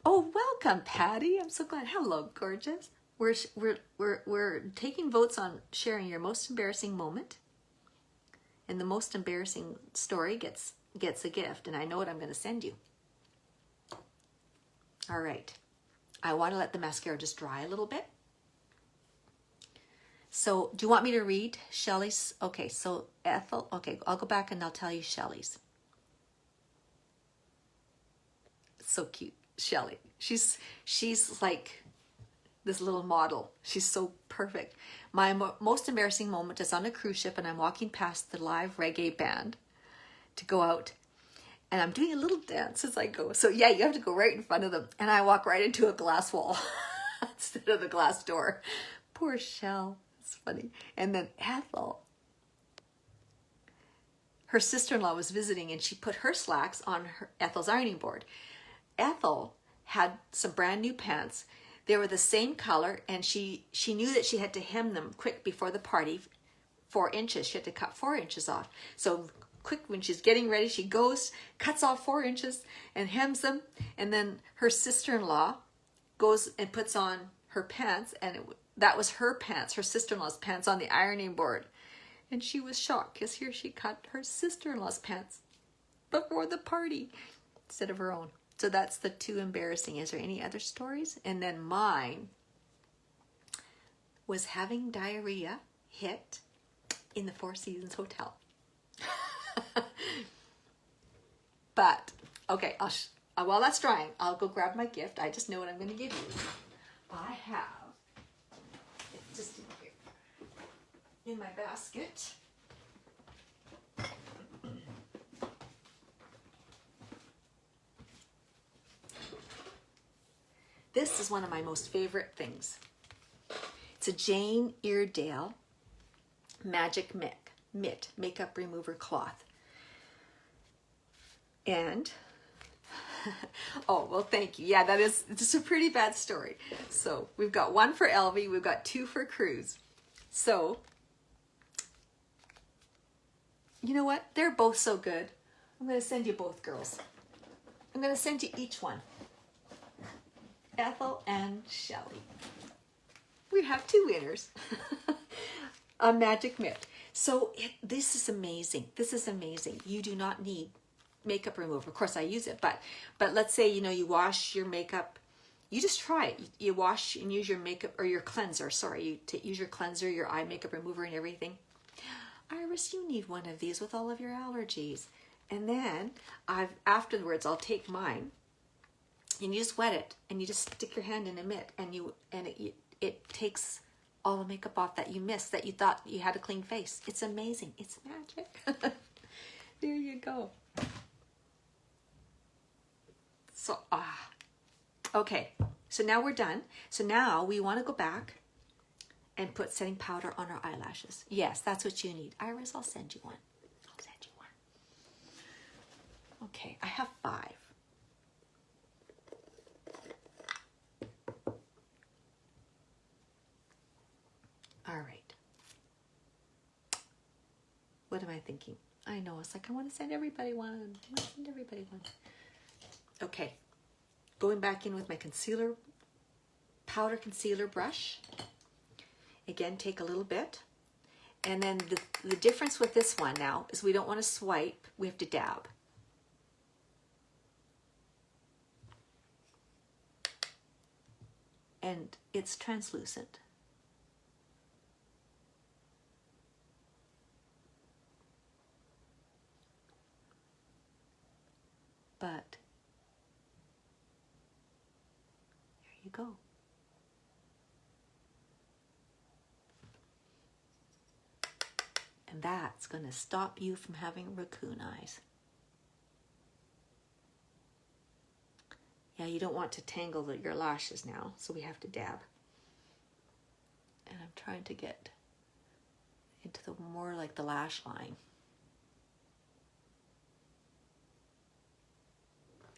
Oh, welcome, Patty. I'm so glad. Hello, gorgeous. We're taking votes on sharing your most embarrassing moment. And the most embarrassing story gets a gift. And I know what I'm going to send you. All right. I want to let the mascara just dry a little bit. So, do you want me to read Shelley's? Okay, so Ethel, okay, I'll go back and I'll tell you Shelley's. So cute, Shelley. She's like this little model. She's so perfect. My most embarrassing moment is on a cruise ship and I'm walking past the live reggae band to go out. And I'm doing a little dance as I go. So yeah, you have to go right in front of them. And I walk right into a glass wall instead of the glass door. Poor Shell. It's funny. And then Ethel, her sister-in-law was visiting and she put her slacks on Ethel's ironing board. Ethel had some brand new pants. They were the same color and she knew that she had to hem them quick before the party, 4 inches. She had to cut 4 inches off. So quick, when she's getting ready, she goes, cuts off 4 inches and hems them. And then her sister-in-law goes and puts on her pants, and that was her pants, her sister-in-law's pants, on the ironing board. And she was shocked because here she cut her sister-in-law's pants before the party instead of her own. So that's the 2 embarrassing. Is there any other stories? And then mine was having diarrhea hit in the Four Seasons Hotel. But, okay, while that's drying, I'll go grab my gift. I just know what I'm going to give you. I have, it's just in here, in my basket. This is one of my most favorite things. It's a Jane Iredale Magic Mitt Makeup Remover Cloth. And, oh, well, thank you. Yeah, it's just a pretty bad story. So we've got 1 for Elvie. We've got 2 for Cruz. So, you know what? They're both so good. I'm going to send you both, girls. I'm going to send you each one. Ethel and Shelley. We have 2 winners. A Magic Mitt. So this is amazing. This is amazing. You do not need makeup remover. Of course, I use it, but let's say, you know, you wash your makeup. You just try it. You wash and use your makeup, or your cleanser, sorry. You use your cleanser, your eye makeup remover and everything. Iris, you need one of these with all of your allergies. And then afterwards, I'll take mine and you just wet it and you just stick your hand in a mitt and it takes all the makeup off that you missed, that you thought you had a clean face. It's amazing. It's magic. There you go. So, okay. So now we're done. So now we want to go back and put setting powder on our eyelashes. Yes, that's what you need. Iris, I'll send you one. I'll send you one. Okay, I have 5. All right. What am I thinking? I know, it's like I want to send everybody one. I want to send everybody one. Okay, going back in with my concealer, powder concealer brush. Again, take a little bit. And then the difference with this one now is we don't want to swipe, we have to dab. And it's translucent. But there you go. And that's going to stop you from having raccoon eyes. Yeah, you don't want to tangle your lashes now, so we have to dab. And I'm trying to get into the more like the lash line.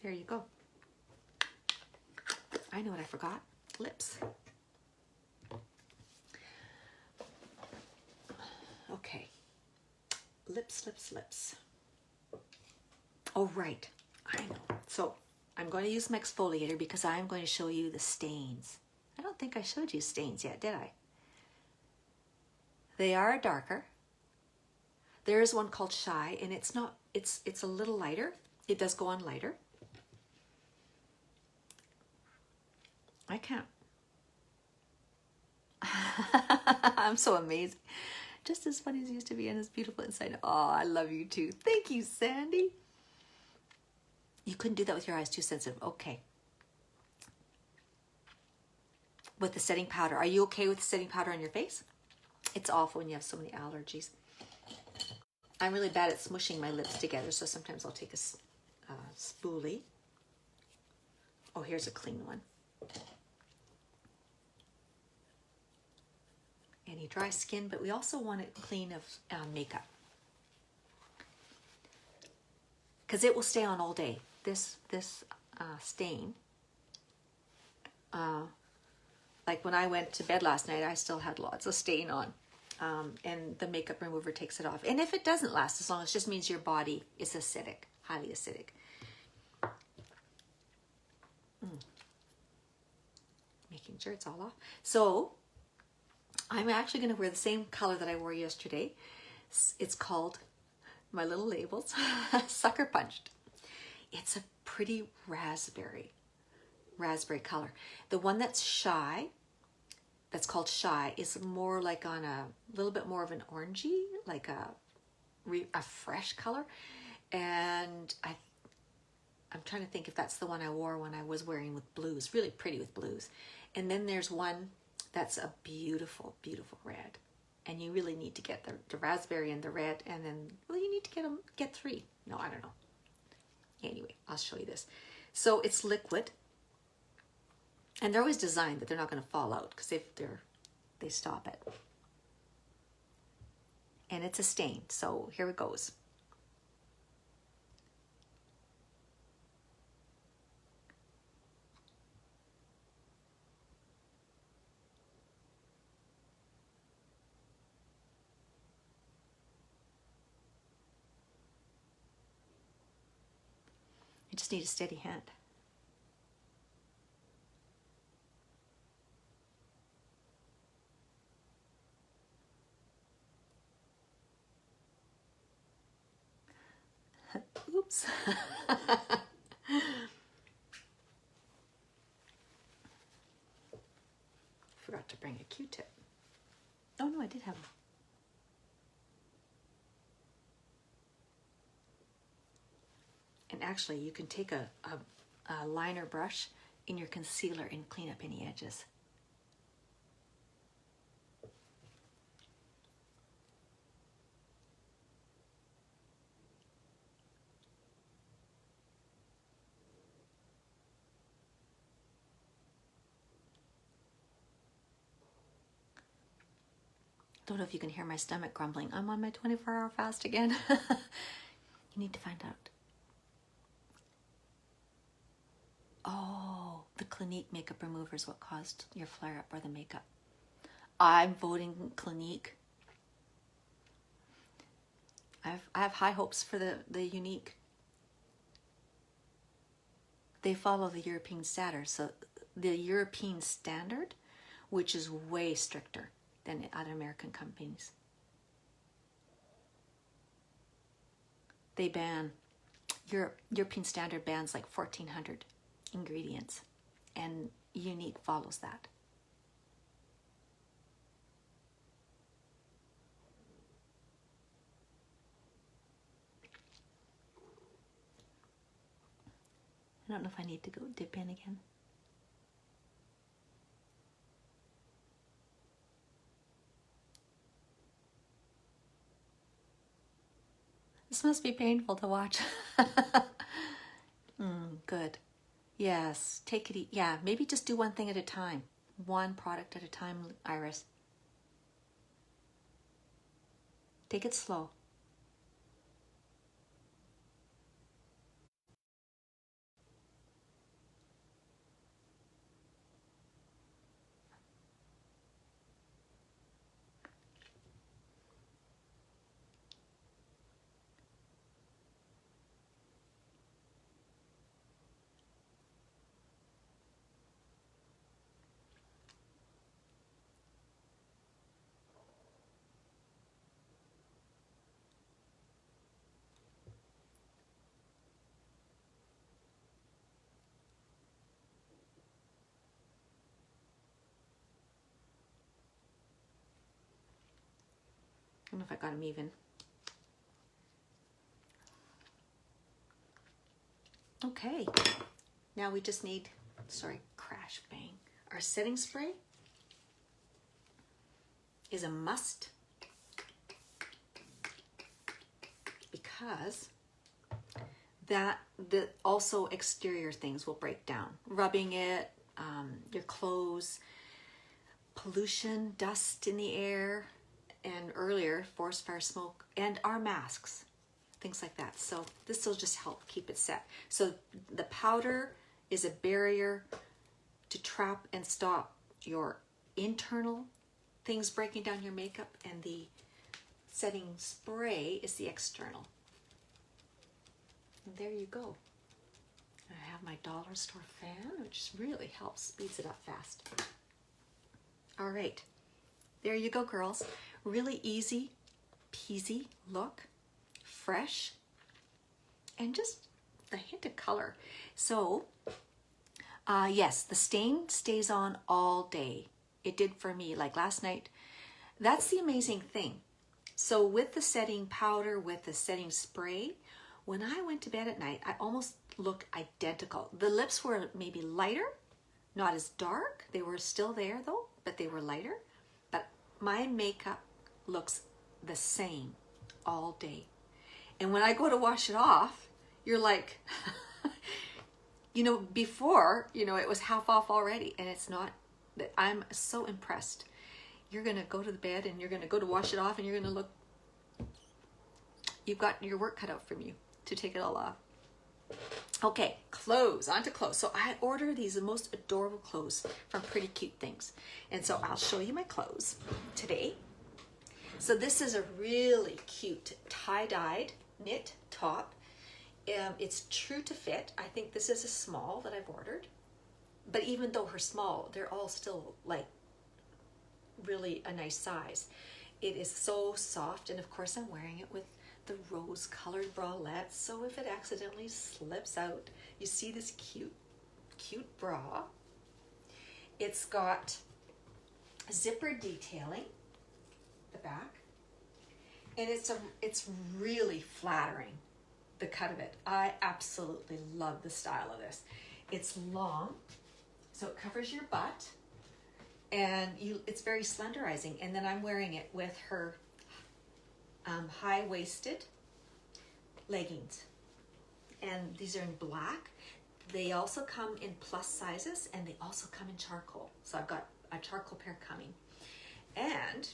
There you go. I know what I forgot. Lips. Okay. Lips, lips, lips. Oh, right. I know. So I'm going to use my exfoliator because I'm going to show you the stains. I don't think I showed you stains yet, did I? They are darker. There is one called Shy, and it's not, it's a little lighter. It does go on lighter. I can't. I'm so amazing. Just as funny as you used to be and as beautiful inside. Oh, I love you too. Thank you, Sandy. You couldn't do that with your eyes, too sensitive. Okay. With the setting powder. Are you okay with the setting powder on your face? It's awful when you have so many allergies. I'm really bad at smushing my lips together, so sometimes I'll take a spoolie. Oh, here's a clean one. Any dry skin, but we also want it clean of makeup. Because it will stay on all day. This stain, like when I went to bed last night, I still had lots of stain on. And the makeup remover takes it off. And if it doesn't last as long, it just means your body is acidic, highly acidic. Making sure it's all off. So I'm actually going to wear the same color that I wore yesterday. It's called, my little labels, Sucker Punched. It's a pretty raspberry color. The one that's Shy, that's called Shy, is more like on a little bit more of an orangey, like a fresh color. And I'm trying to think if that's the one I wore when I was wearing with blues, really pretty with blues. And then there's one that's a beautiful, beautiful red. And you really need to get the raspberry and the red, and then, well, you need to get 3. No, I don't know. Anyway, I'll show you this. So it's liquid. And they're always designed that they're not going to fall out, because they stop it. And it's a stain, so here it goes. You just need a steady hand. Oops. Forgot to bring a Q-tip. Oh no, I did have one. And actually, you can take a liner brush in your concealer and clean up any edges. Don't know if you can hear my stomach grumbling. I'm on my 24-hour fast again. You need to find out. Oh, the Clinique makeup remover is what caused your flare-up or the makeup. I'm voting Clinique. I have high hopes for the Unique. They follow the European standard, so the European standard, which is way stricter than other American companies. They ban, European standard bans like 1,400 ingredients, and Unique follows that. I don't know if I need to go dip in again. This must be painful to watch. Good. Yes, take it. Yeah, maybe just do one thing at a time. One product at a time, Iris. Take it slow. I don't know if I got them even. Okay, now we just need, sorry, crash bang. Our setting spray is a must because the also exterior things will break down. Rubbing it, your clothes, pollution, dust in the air, and earlier, forest fire smoke, and our masks, things like that. So this will just help keep it set. So the powder is a barrier to trap and stop your internal things breaking down your makeup, and the setting spray is the external. And there you go. I have my dollar store fan, which really helps, speeds it up fast. All right, there you go, girls. Really easy peasy look, fresh, and just a hint of color. So yes, the stain stays on all day. It did for me, like last night. That's the amazing thing. So with the setting powder, with the setting spray, when I went to bed at night, I almost looked identical. The lips were maybe lighter, not as dark. They were still there though, but they were lighter. But my makeup looks the same all day. And when I go to wash it off, you're like, you know, before, you know, it was half off already, and it's not. I'm so impressed. You're gonna go to the bed and you're gonna go to wash it off, and you're gonna look, you've got your work cut out from you to take it all off. Okay, clothes, on to clothes. So I order these most adorable clothes from Pretty Cute Things. And so I'll show you my clothes today. So this is a really cute tie-dyed knit top. It's true to fit. I think this is a small that I've ordered. But even though her small, they're all still like really a nice size. It is so soft, and of course I'm wearing it with the rose-colored bralette, so if it accidentally slips out, you see this cute bra. It's got zipper detailing, the back, and it's really flattering, the cut of it. I absolutely love the style of this. It's long, so it covers your butt, and it's very slenderizing. And then I'm wearing it with her high-waisted leggings, and these are in black. They also come in plus sizes, and they also come in charcoal. So I've got a charcoal pair coming. And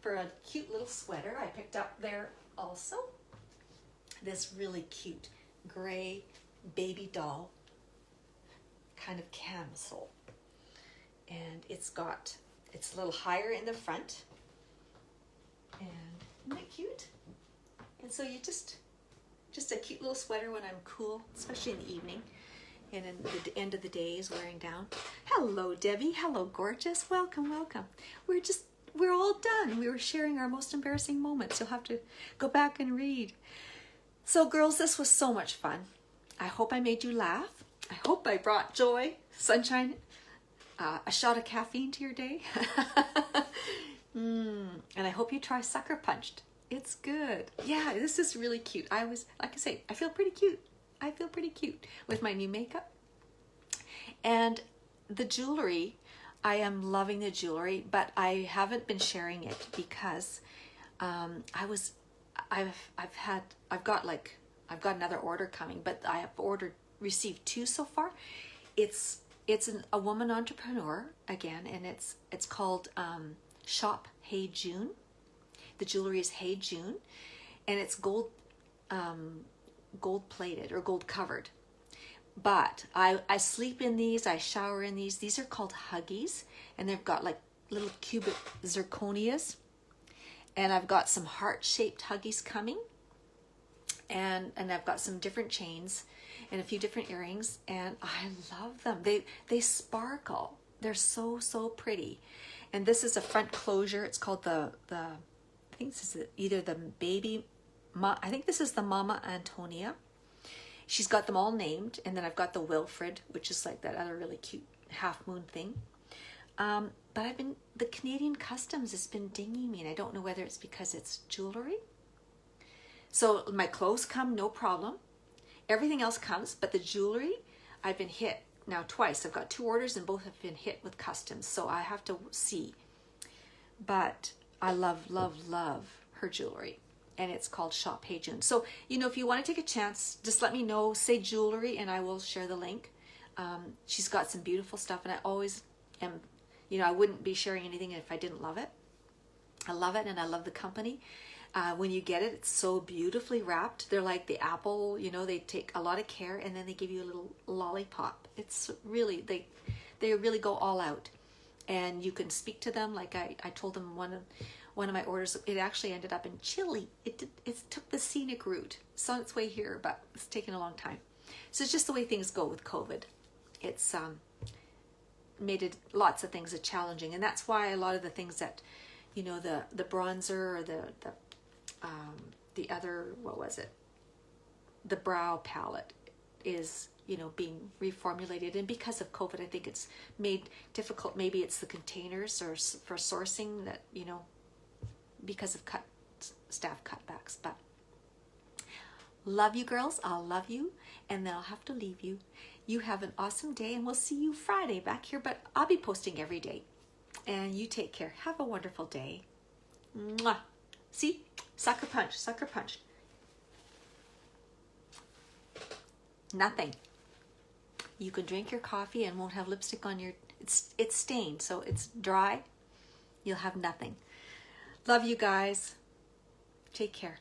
for a cute little sweater, I picked up there also this really cute gray baby doll kind of camisole. And it's a little higher in the front. And isn't that cute? And so you just a cute little sweater when I'm cool, especially in the evening. And in the end of the day is wearing down. Hello, Debbie. Hello, gorgeous. Welcome, welcome. We're all done. We were sharing our most embarrassing moments. You'll have to go back and read. So, girls, this was so much fun. I hope I made you laugh. I hope I brought joy, sunshine, a shot of caffeine to your day. And I hope you try Sucker Punched. It's good. Yeah, this is really cute. Like I say, I feel pretty cute. I feel pretty cute with my new makeup. And the jewelry, I am loving the jewelry, but I haven't been sharing it because I've got another order coming, but I have received 2 so far. It's a woman entrepreneur again, and it's called Shop Hey June. The jewelry is Hey June, and it's gold plated or gold covered. But I sleep in these, I shower in these. These are called Huggies, and they've got like little cubic zirconias. And I've got some heart-shaped Huggies coming. And I've got some different chains and a few different earrings, and I love them. They sparkle. They're so pretty. And this is a front closure. It's called I think this is either the I think this is the Mama Antonia. She's got them all named, and then I've got the Wilfred, which is like that other really cute half moon thing. But the Canadian Customs has been dinging me, and I don't know whether it's because it's jewelry. So my clothes come, no problem. Everything else comes, but the jewelry, I've been hit now twice. I've got 2 orders, and both have been hit with customs, so I have to see. But I love her jewelry. And it's called Shop Hey June. So, if you want to take a chance, just let me know, say jewelry, and I will share the link. She's got some beautiful stuff, and I always am, I wouldn't be sharing anything if I didn't love it. I love it, and I love the company. When you get it, it's so beautifully wrapped. They're like the apple, they take a lot of care, and then they give you a little lollipop. It's really, they really go all out. And you can speak to them, like I told them one of my orders, it actually ended up in Chile. It took the scenic route. It's on its way here, but it's taken a long time. So it's just the way things go with COVID. It's made lots of things challenging, and that's why a lot of the things that, the bronzer or the other, what was it? The brow palette is, being reformulated, and because of COVID, I think it's made difficult. Maybe it's the containers or for sourcing that, because of staff cutbacks. But love you, girls. I'll love you, and then I'll have to leave you. You have an awesome day, and we'll see you Friday back here, but I'll be posting every day. And you take care. Have a wonderful day. Mwah. See? Sucker punch. Sucker punch. Nothing. You can drink your coffee and won't have lipstick on your... It's stained, so it's dry. You'll have nothing. Love you guys. Take care.